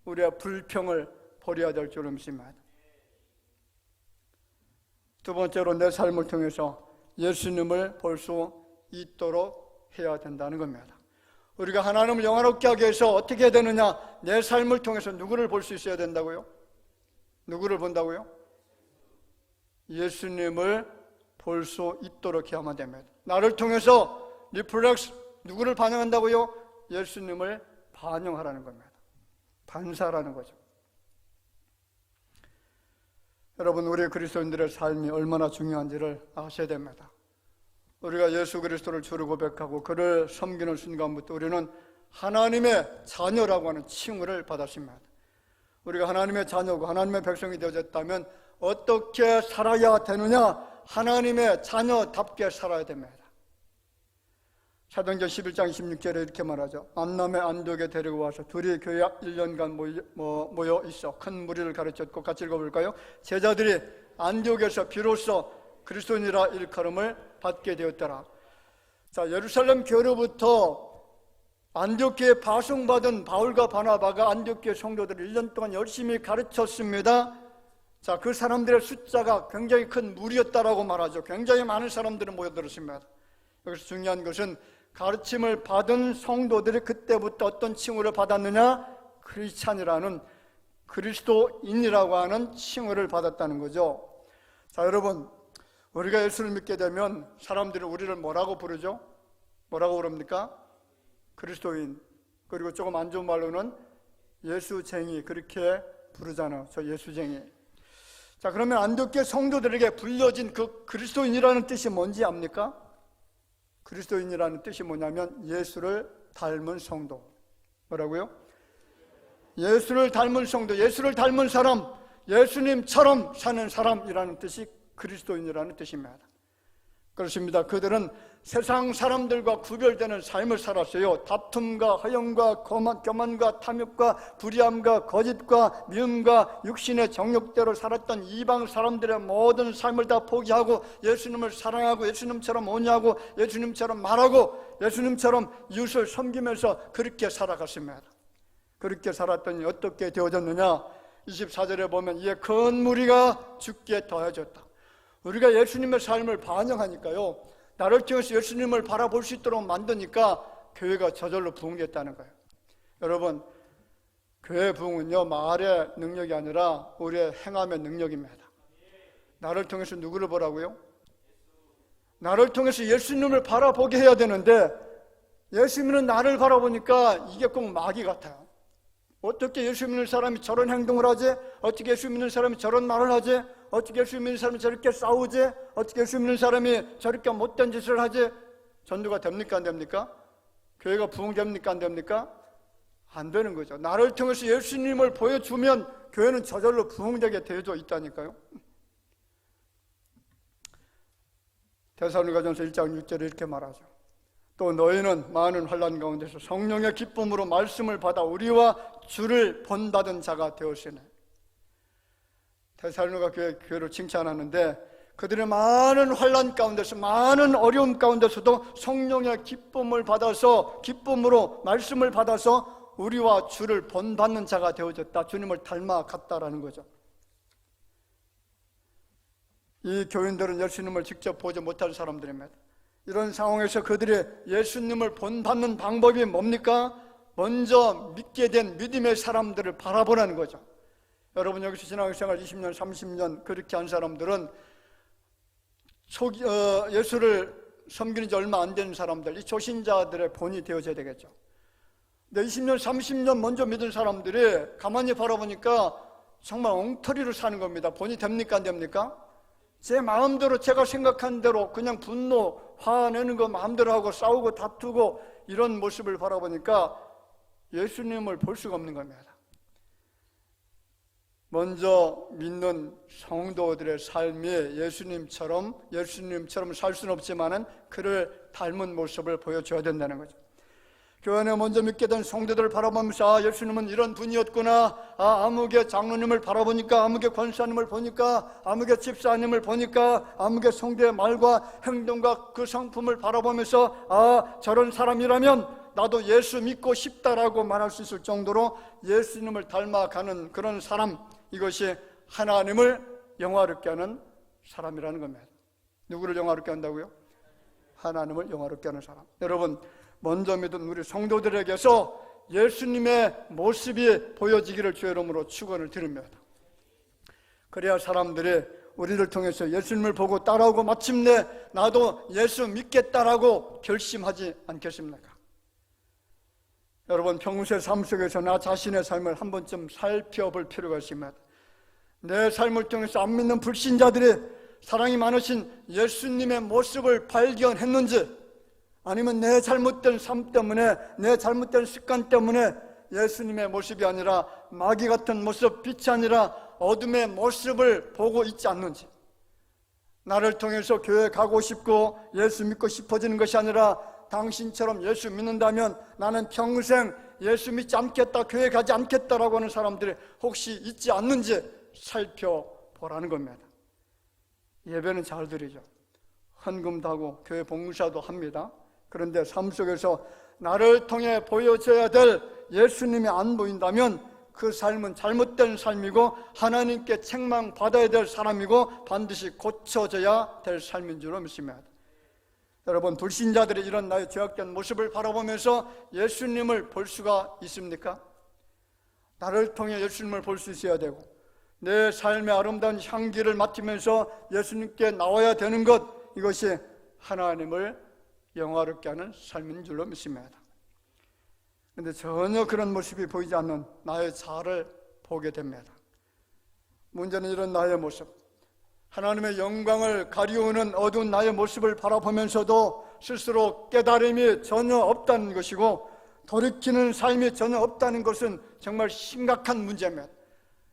우리의 불평을 버려야 될 줄을 믿습니다. 두 번째로 내 삶을 통해서 예수님을 볼 수 있도록 해야 된다는 겁니다. 우리가 하나님을 영화롭게 하기 위해서 어떻게 해야 되느냐? 내 삶을 통해서 누구를 볼 수 있어야 된다고요? 누구를 본다고요? 예수님을 볼 수 있도록 해야만 됩니다. 나를 통해서 리플렉스 누구를 반영한다고요? 예수님을 반영하라는 겁니다. 반사라는 거죠. 여러분, 우리 그리스도인들의 삶이 얼마나 중요한지를 아셔야 됩니다. 우리가 예수 그리스도를 주로 고백하고 그를 섬기는 순간부터 우리는 하나님의 자녀라고 하는 칭호를 받았습니다. 우리가 하나님의 자녀고 하나님의 백성이 되어졌다면 어떻게 살아야 되느냐? 하나님의 자녀답게 살아야 됩니다. 사도행전 11장 26절에 이렇게 말하죠. 암남의 안독에 데리고 와서 둘이 교회 1년간 모여 있어 큰 무리를 가르쳤고, 같이 읽어볼까요? 제자들이 안디옥에서 비로소 그리스도인이라 일컬음을 받게 되었더라. 자, 예루살렘 교회로부터 안디옥교에 파송받은 바울과 바나바가 안디옥교회 성도들을 1년 동안 열심히 가르쳤습니다. 자, 그 사람들의 숫자가 굉장히 큰 무리였다라고 말하죠. 굉장히 많은 사람들이 모여들었습니다. 여기서 중요한 것은 가르침을 받은 성도들이 그때부터 어떤 칭호를 받았느냐? 크리스찬이라는, 그리스도인이라고 하는 칭호를 받았다는 거죠. 자, 여러분, 우리가 예수를 믿게 되면 사람들이 우리를 뭐라고 부르죠? 뭐라고 부릅니까? 그리스도인. 그리고 조금 안 좋은 말로는 예수쟁이, 그렇게 부르잖아요. 저 예수쟁이. 자, 그러면 안디옥교회 성도들에게 불려진 그 그리스도인이라는 뜻이 뭔지 압니까? 그리스도인이라는 뜻이 뭐냐면 예수를 닮은 성도. 뭐라고요? 예수를 닮은 성도, 예수를 닮은 사람, 예수님처럼 사는 사람이라는 뜻이 그리스도인이라는 뜻입니다. 그렇습니다. 그들은 세상 사람들과 구별되는 삶을 살았어요. 다툼과 허영과 교만과 탐욕과 불의함과 거짓과 미움과 육신의 정욕대로 살았던 이방 사람들의 모든 삶을 다 포기하고 예수님을 사랑하고 예수님처럼 오냐고 예수님처럼 말하고 예수님처럼 이웃을 섬기면서 그렇게 살아갔습니다. 그렇게 살았더니 어떻게 되어졌느냐? 24절에 보면 이에 큰 무리가 죽게 더해졌다. 우리가 예수님의 삶을 반영하니까요, 나를 통해서 예수님을 바라볼 수 있도록 만드니까 교회가 저절로 부흥됐다는 거예요. 여러분, 교회 부흥은요, 말의 능력이 아니라 우리의 행함의 능력입니다. 나를 통해서 누구를 보라고요? 나를 통해서 예수님을 바라보게 해야 되는데 예수님은 나를 바라보니까 이게 꼭 마귀 같아요. 어떻게 예수 믿는 사람이 저런 행동을 하지? 어떻게 예수 믿는 사람이 저런 말을 하지? 어떻게 예수 믿는 사람이 저렇게 싸우지? 어떻게 예수 믿는 사람이 저렇게 못된 짓을 하지? 전도가 됩니까? 안 됩니까? 교회가 부흥됩니까? 안 됩니까? 안 되는 거죠. 나를 통해서 예수님을 보여주면 교회는 저절로 부흥되게 되어져 있다니까요. 데살로니가전서 1장 6절에 이렇게 말하죠. 또 너희는 많은 환난 가운데서 성령의 기쁨으로 말씀을 받아 우리와 주를 본받은 자가 되었으니. 데살로니가 교회를 칭찬하는데 그들의 많은 환난 가운데서 많은 어려움 가운데서도 성령의 기쁨을 받아서 기쁨으로 말씀을 받아서 우리와 주를 본받는 자가 되어졌다. 주님을 닮아갔다라는 거죠. 이 교인들은 예수님을 직접 보지 못할 사람들입니다. 이런 상황에서 그들이 예수님을 본받는 방법이 뭡니까? 먼저 믿게 된 믿음의 사람들을 바라보라는 거죠. 여러분, 여기서 신앙생활 20년, 30년 그렇게 한 사람들은 예수를 섬기는 지 얼마 안 된 사람들, 이 초신자들의 본이 되어져야 되겠죠. 근데 20년, 30년 먼저 믿은 사람들이 가만히 바라보니까 정말 엉터리로 사는 겁니다. 본이 됩니까? 안 됩니까? 제 마음대로 제가 생각한 대로 그냥 분노, 화내는 거 마음대로 하고 싸우고 다투고 이런 모습을 바라보니까 예수님을 볼 수가 없는 겁니다. 먼저 믿는 성도들의 삶이 예수님처럼 살 수는 없지만은 그를 닮은 모습을 보여줘야 된다는 거죠. 교회 안에 먼저 믿게 된 성도들을 바라보면서 예수님은 이런 분이었구나, 아무개 장로님을 바라보니까, 아무개 권사님을 보니까, 아무개 집사님을 보니까, 아무개 성도의 말과 행동과 그 성품을 바라보면서 저런 사람이라면 나도 예수 믿고 싶다라고 말할 수 있을 정도로 예수님을 닮아가는 그런 사람, 이것이 하나님을 영화롭게 하는 사람이라는 겁니다. 누구를 영화롭게 한다고요? 하나님을 영화롭게 하는 사람. 여러분, 먼저 믿은 우리 성도들에게서 예수님의 모습이 보여지기를 주의 이름으로 축원을 드립니다. 그래야 사람들이 우리를 통해서 예수님을 보고 따라오고 마침내 나도 예수 믿겠다라고 결심하지 않겠습니까? 여러분, 평소의 삶 속에서 나 자신의 삶을 한 번쯤 살펴볼 필요가 있습니다. 내 삶을 통해서 안 믿는 불신자들이 사랑이 많으신 예수님의 모습을 발견했는지, 아니면 내 잘못된 삶 때문에, 내 잘못된 습관 때문에 예수님의 모습이 아니라 마귀 같은 모습, 빛이 아니라 어둠의 모습을 보고 있지 않는지, 나를 통해서 교회 가고 싶고 예수 믿고 싶어지는 것이 아니라 당신처럼 예수 믿는다면 나는 평생 예수 믿지 않겠다, 교회 가지 않겠다라고 하는 사람들이 혹시 있지 않는지 살펴보라는 겁니다. 예배는 잘 드리죠. 헌금도 하고 교회 봉사도 합니다. 그런데 삶 속에서 나를 통해 보여줘야 될 예수님이 안 보인다면 그 삶은 잘못된 삶이고 하나님께 책망받아야 될 사람이고 반드시 고쳐져야 될 삶인 줄로 믿습니다. 여러분, 불신자들이 이런 나의 죄악된 모습을 바라보면서 예수님을 볼 수가 있습니까? 나를 통해 예수님을 볼 수 있어야 되고 내 삶의 아름다운 향기를 맡으면서 예수님께 나와야 되는 것, 이것이 하나님을 영화롭게 하는 삶인 줄로 믿습니다. 그런데 전혀 그런 모습이 보이지 않는 나의 자아를 보게 됩니다. 문제는 이런 나의 모습, 하나님의 영광을 가리우는 어두운 나의 모습을 바라보면서도 스스로 깨달음이 전혀 없다는 것이고, 돌이키는 삶이 전혀 없다는 것은 정말 심각한 문제입니다.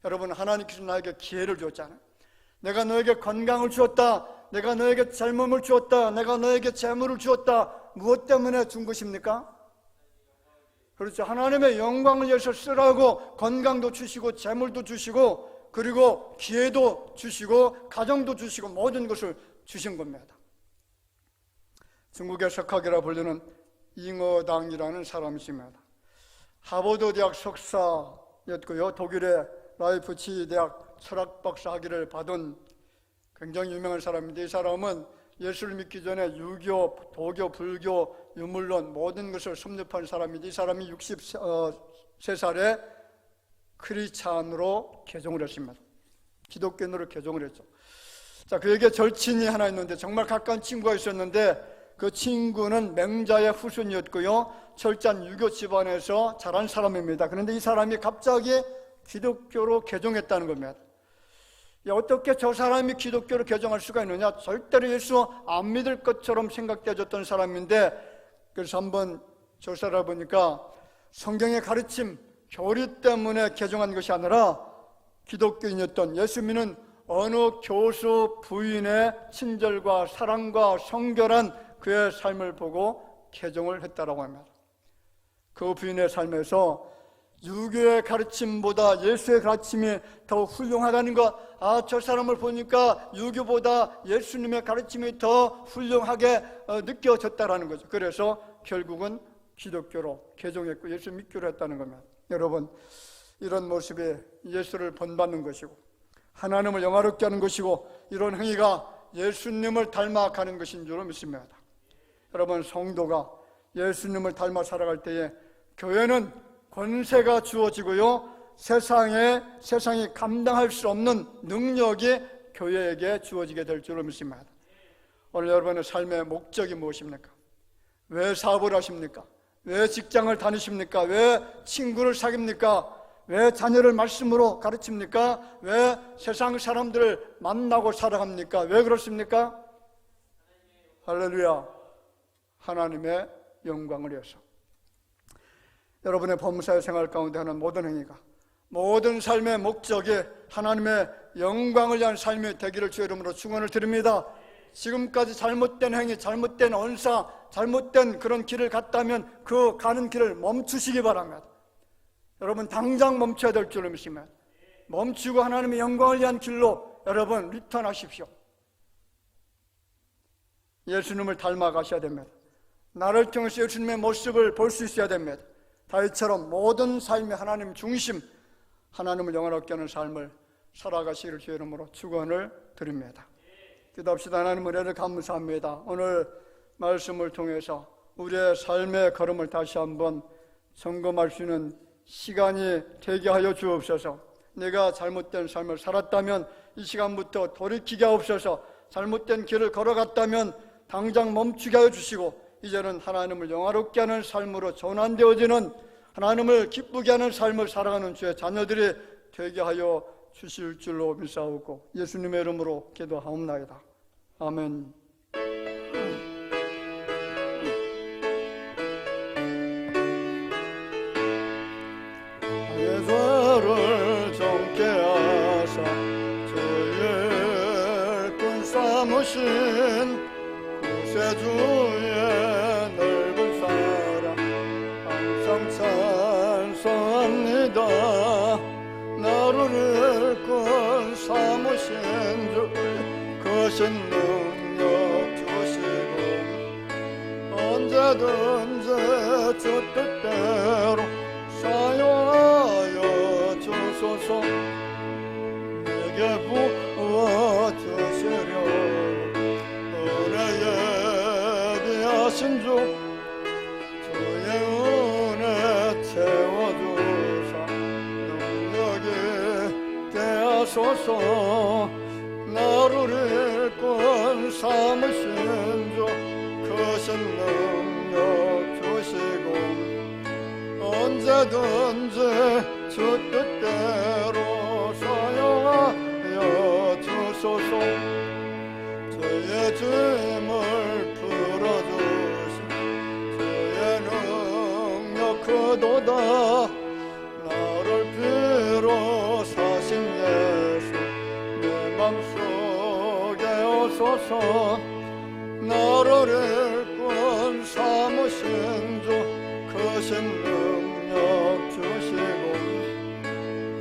여러분, 하나님께서 나에게 기회를 줬잖아요. 내가 너에게 건강을 주었다, 내가 너에게 젊음을 주었다, 내가 너에게 재물을 주었다. 무엇 때문에 준 것입니까? 그렇죠. 하나님의 영광을 위해서 쓰라고 건강도 주시고 재물도 주시고 그리고 기회도 주시고 가정도 주시고 모든 것을 주신 겁니다. 중국의 석학이라 불리는 잉어당이라는 사람이 있습니다. 하버드 대학 석사였고요, 독일의 라이프치히 대학 철학 박사 학위를 받은 굉장히 유명한 사람인데, 이 사람은 예수를 믿기 전에 유교, 도교, 불교, 유물론 모든 것을 섭렵한 사람인데, 이 사람이 63살에 크리스찬으로 개종을 했습니다. 기독교인으로 개종을 했죠. 자, 그에게 절친이 하나 있는데, 정말 가까운 친구가 있었는데, 그 친구는 맹자의 후손이었고요, 철저한 유교 집안에서 자란 사람입니다. 그런데 이 사람이 갑자기 기독교로 개종했다는 겁니다. 어떻게 저 사람이 기독교로 개종할 수가 있느냐? 절대로 예수 안 믿을 것처럼 생각되어졌던 사람인데, 그래서 한번 조사를 해보니까 성경의 가르침, 교리 때문에 개종한 것이 아니라 기독교인이었던 예수 믿는 어느 교수 부인의 친절과 사랑과 성결한 그의 삶을 보고 개종을 했다라고 합니다. 그 부인의 삶에서 유교의 가르침보다 예수의 가르침이 더 훌륭하다는 것, 저 사람을 보니까 유교보다 예수님의 가르침이 더 훌륭하게 느껴졌다라는 거죠. 그래서 결국은 기독교로 개종했고 예수 믿기로 했다는 겁니다. 여러분, 이런 모습이 예수를 본받는 것이고 하나님을 영화롭게 하는 것이고, 이런 행위가 예수님을 닮아가는 것인 줄 믿습니다. 여러분, 성도가 예수님을 닮아 살아갈 때에 교회는 권세가 주어지고요, 세상이 감당할 수 없는 능력이 교회에게 주어지게 될 줄로 믿습니다. 오늘 여러분의 삶의 목적이 무엇입니까? 왜 사업을 하십니까? 왜 직장을 다니십니까? 왜 친구를 사깁니까? 왜 자녀를 말씀으로 가르칩니까? 왜 세상 사람들을 만나고 살아갑니까? 왜 그렇습니까? 할렐루야. 하나님의 영광을 위해서. 여러분의 범사의 생활 가운데 하는 모든 행위가, 모든 삶의 목적이 하나님의 영광을 위한 삶이 되기를 주의 이름으로 축원을 드립니다. 지금까지 잘못된 행위, 잘못된 언사, 잘못된 그런 길을 갔다면 그 가는 길을 멈추시기 바랍니다. 여러분, 당장 멈춰야 될 줄로 믿습니다. 멈추고 하나님의 영광을 위한 길로 여러분 리턴하십시오. 예수님을 닮아가셔야 됩니다. 나를 통해서 예수님의 모습을 볼 수 있어야 됩니다. 다윗처럼 모든 삶이 하나님 중심, 하나님을 영원하게 하는 삶을 살아가시기를 주의 이름으로 축원을 드립니다. 기도합시다. 하나님, 은혜를 감사합니다. 오늘 말씀을 통해서 우리의 삶의 걸음을 다시 한번 점검할 수 있는 시간이 되게 하여 주옵소서. 내가 잘못된 삶을 살았다면 이 시간부터 돌이키게 하옵소서. 잘못된 길을 걸어갔다면 당장 멈추게 하여 주시고, 이제는 하나님을 영화롭게 하는 삶으로 전환되어지는, 하나님을 기쁘게 하는 삶을 살아가는 주의 자녀들이 되게 하여 주실 줄로 믿사오고 예수님의 이름으로 기도하옵나이다. 아멘. 나의 죄를 정케 하사 죄의 끈 삼으신 구세주의 넓은 사랑 항상 찬송합니다. 나를 일꾼 삼으신 주 크신 능력 주시고 언제든지 주 뜻대로 사용하여 주소서. 내게 부어 주시려 은혜에 비하신 주 주의 은혜 채워주사 능력이 되하소서. 나를 일꾼 삼으신 주 크신 능력 주시고 언제든지 주 뜻대로 사용하여 주소서. 죄의 짐을 풀어주신 주의 능력 주소서. 나를 일꾼 삼으신 주 크신 능력 주시고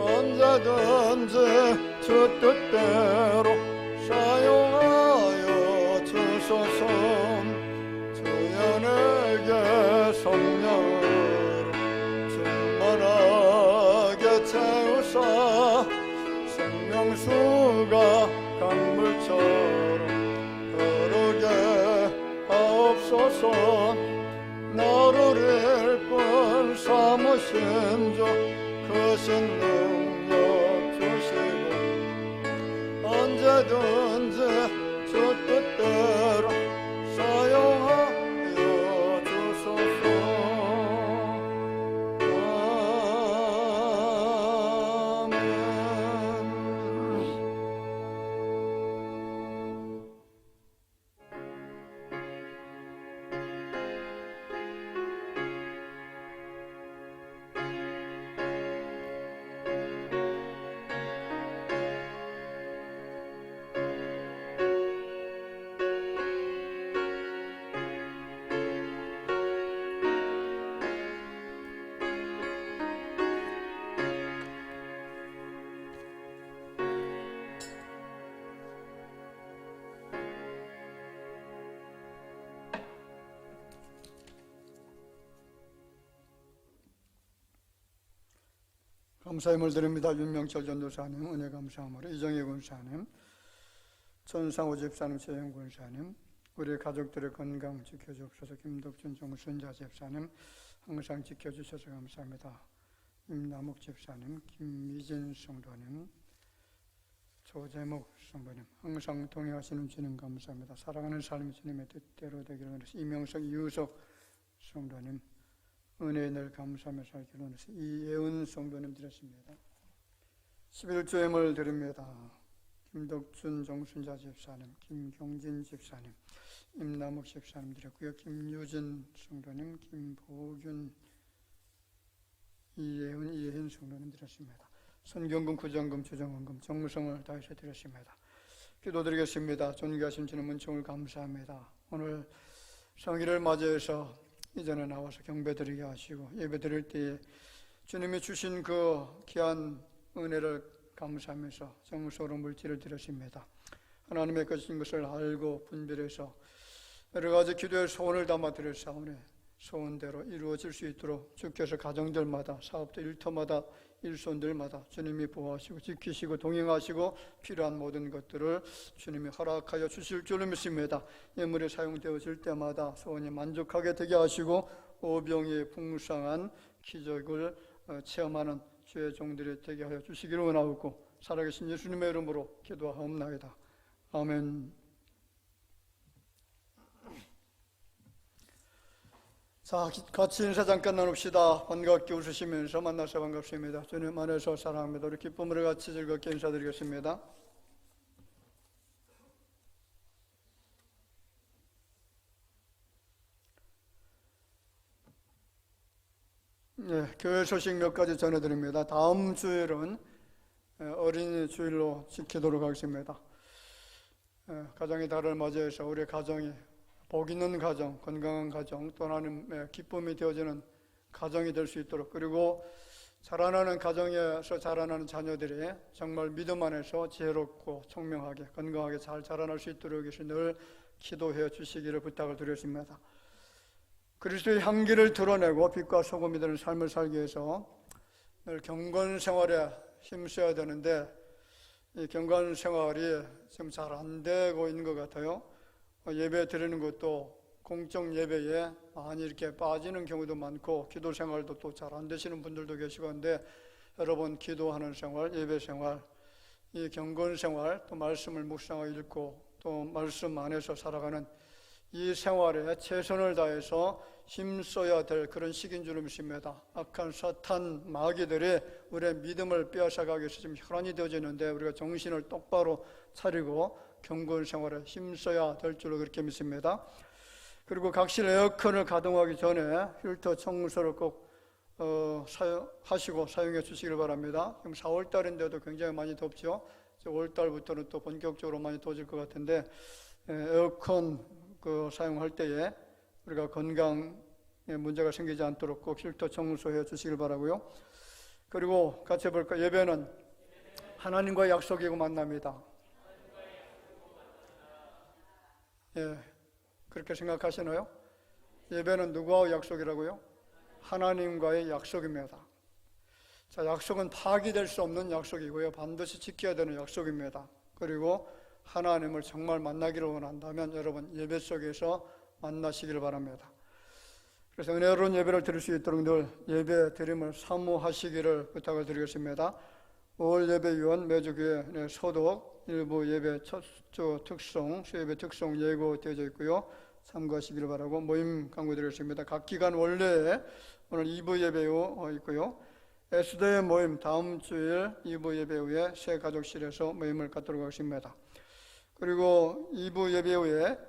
언제든지 주 뜻대로 사용하여 주소서. 주여 내게 성령으로 충만하게 채우사 생명수가 강물처럼 흐르게 하옵소서. 나를 일꾼 삼으신 주 크신 능력 주시고 언제든지 주 뜻대로 사용하여 주소서. 감사의 물 드립니다. 윤명철 전도사님, 은혜 감사함으로 이정희 군사님, 전상호 집사님, 최영 군사님, 우리 가족들의 건강 지켜주옵소서. 김덕준 종순자 집사님 항상 지켜주셔서 감사합니다. 임남욱 집사님, 김미진 성도님, 조재목 성도님 항상 동행하시는 주님 감사합니다. 사랑하는 삶이 주님의 뜻대로 되기를 원해서 이명석, 이우석 성도님 은혜에 늘 감사하며 살기를 원해서 이예은 성도님 드렸습니다. 11조임을 드립니다. 김덕준 종순자 집사님, 김경진 집사님, 임남욱 집사님 드렸고요. 김유진 성도님, 김보균, 이예은, 이혜인 성도님 드렸습니다. 선경금, 구정금, 주정원금, 정성을 다해서 드렸습니다. 기도드리겠습니다. 존귀하신 주님 은총을 감사합니다. 오늘 성일을 맞이해서 이전에 나와서 경배드리게 하시고 예배드릴 때에 주님이 주신 그 귀한 은혜를 감사하면서 정서로 물질을 드렸습니다. 하나님의 것인 것을 알고 분별해서 여러 가지 기도의 소원을 담아 드렸사오니 소원대로 이루어질 수 있도록 주께서 가정들마다, 사업들, 일터마다, 일손들마다 주님이 보호하시고 지키시고 동행하시고 필요한 모든 것들을 주님이 허락하여 주실 줄을 믿습니다. 예물이 사용되어질 때마다 소원이 만족하게 되게 하시고 오병이의 풍성한 기적을 체험하는 주의 종들이 되게 하여 주시기를 원하옵고 살아계신 예수님의 이름으로 기도하옵나이다. 아멘. 자, 같이 인사 잠깐 나눕시다. 반갑게 웃으시면서 만나서 반갑습니다. 주님 안에서 사랑합니다. 우리 기쁨으로 같이 즐겁게 인사드리겠습니다. 네, 교회 소식 몇 가지 전해드립니다. 다음 주일은 어린이 주일로 지키도록 하겠습니다. 가정의 달을 맞이해서 우리 가정이 복 있는 가정, 건강한 가정, 또 하나님의 기쁨이 되어지는 가정이 될 수 있도록, 그리고 자라나는 가정에서 자라나는 자녀들이 정말 믿음 안에서 지혜롭고 총명하게 건강하게 잘 자라날 수 있도록 늘 기도해 주시기를 부탁을 드렸습니다. 그리스도의 향기를 드러내고 빛과 소금이 되는 삶을 살기 위해서 늘 경건 생활에 힘써야 되는데 이 경건 생활이 지금 잘 안 되고 있는 것 같아요. 예배 드리는 것도 공적 예배에 많이 이렇게 빠지는 경우도 많고 기도 생활도 또 잘 안 되시는 분들도 계시고 한데 여러분 기도하는 생활, 예배 생활, 이 경건 생활, 또 말씀을 묵상하고 읽고 또 말씀 안에서 살아가는 이 생활에 최선을 다해서 힘써야 될 그런 시기인 줄 믿습니다. 악한 사탄 마귀들이 우리의 믿음을 빼앗아가기 위해서 지금 혈안이 되어지는데 우리가 정신을 똑바로 차리고 경건 생활에 힘써야 될 줄로 그렇게 믿습니다. 그리고 각실 에어컨을 가동하기 전에 필터 청소를 꼭 하시고 사용해 주시길 바랍니다. 지금 4월 달인데도 굉장히 많이 덥죠. 5월 달부터는 또 본격적으로 많이 더워질 것 같은데 에어컨 사용할 때에 우리가 건강에 문제가 생기지 않도록 꼭 필터 청소해 주시길 바라고요. 그리고 같이 해볼까? 예배는 하나님과의 약속이고 만납니다. 예, 그렇게 생각하시나요? 예배는 누구와의 약속이라고요? 하나님과의 약속입니다. 자, 약속은 파기될 수 없는 약속이고요. 반드시 지켜야 되는 약속입니다. 그리고 하나님을 정말 만나기를 원한다면 여러분 예배 속에서 만나시기를 바랍니다. 그래서 은혜로운 예배를 드릴 수 있도록 늘 예배 드림을 사모하시기를 부탁을 드리겠습니다. 5월 예배위원 매주 교회 소독 일부 예배 첫 주 특송, 수예배 특송 예고되어져 있고요. 참고하시기를 바라고 모임 강구드리겠습니다. 각 기간 원래에 오늘 2부 예배 후 있고요. S대의 모임 다음 주일 2부 예배 후에 새 가족실에서 모임을 갖도록 하겠습니다. 그리고 2부 예배 후에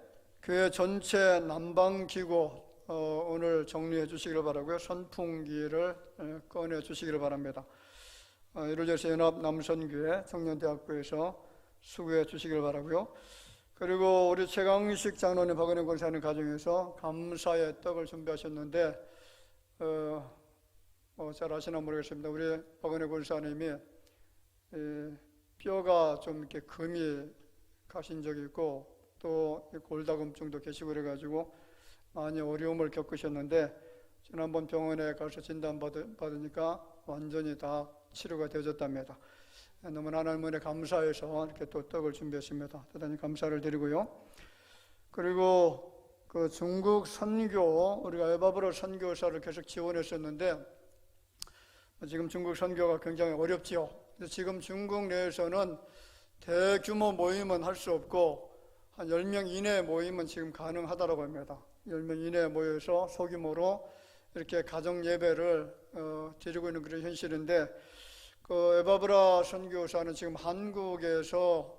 교회 전체 난방기구 오늘 정리해 주시기를 바라고요. 선풍기를 꺼내 주시기를 바랍니다. 이루어져서 연합 남선교회 청년대학교에서 수고해 주시기를 바라고요. 그리고 우리 최강식 장로님, 박은혜 권사님 가정에서 감사의 떡을 준비하셨는데 잘 아시나 모르겠습니다. 우리 박은혜 권사님이 뼈가 좀 이렇게 금이 가신 적이 있고 또 골다공증도 계시고 그래가지고 많이 어려움을 겪으셨는데 지난번 병원에 가서 진단 받으니까 완전히 다 치료가 되어졌답니다. 너무나 하나님께 감사해서 이렇게 또 떡을 준비했습니다. 대단히 감사를 드리고요. 그리고 그 중국 선교, 우리가 에바브로 선교사를 계속 지원했었는데 지금 중국 선교가 굉장히 어렵지요. 지금 중국 내에서는 대규모 모임은 할 수 없고 한 10명 이내의 모임은 지금 가능하다고 합니다. 10명 이내에 모여서 소규모로 이렇게 가정 예배를 드리고 있는 그런 현실인데 그 에바브라 선교사는 지금 한국에서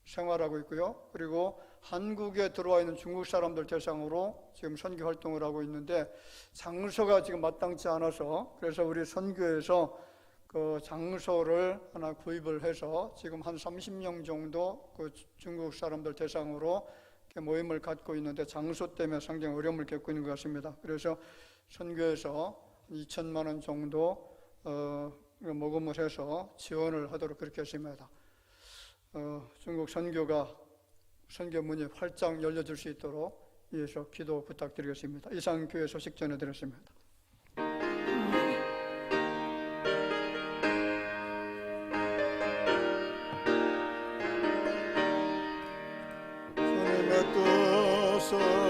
생활하고 있고요. 그리고 한국에 들어와 있는 중국 사람들 대상으로 지금 선교 활동을 하고 있는데 장소가 지금 마땅치 않아서 그래서 우리 선교에서 그 장소를 하나 구입을 해서 지금 한 30명 정도 그 중국 사람들 대상으로 모임을 갖고 있는데 장소 때문에 상당히 어려움을 겪고 있는 것 같습니다. 그래서 선교에서 2천만 원 정도 모금을 해서 지원을 하도록 그렇게 했습니다. 중국 선교 문이 활짝 열려질 수 있도록 위해서 기도 부탁드리겠습니다. 이상 교회 소식 전해드렸습니다. 주님의 뜻을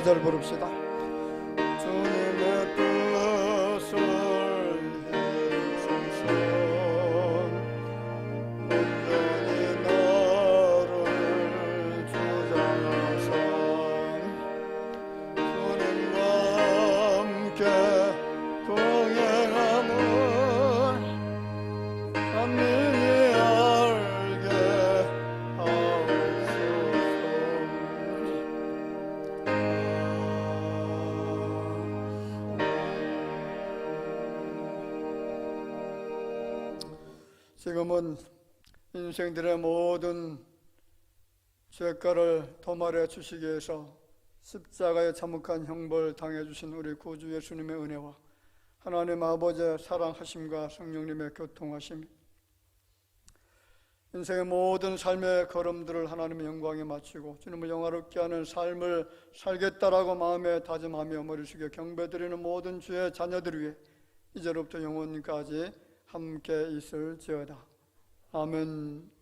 절 부릅시다. 주님의 뜻을 이루소서. 온전히 나를 주장하사 주님과 함께 동행함을 만민이 알게 하옵소서. 지금은 인생들의 모든 죄가를 도말해 주시기 위해서 십자가에 참혹한 형벌 당해주신 우리 구주 예수님의 은혜와 하나님 아버지의 사랑하심과 성령님의 교통하심, 인생의 모든 삶의 걸음들을 하나님의 영광에 맞추고 주님을 영화롭게 하는 삶을 살겠다라고 마음에 다짐하며 머리 숙여 경배드리는 모든 주의 자녀들 위해 이제로부터 영원까지 함께 있을지어다. 아멘.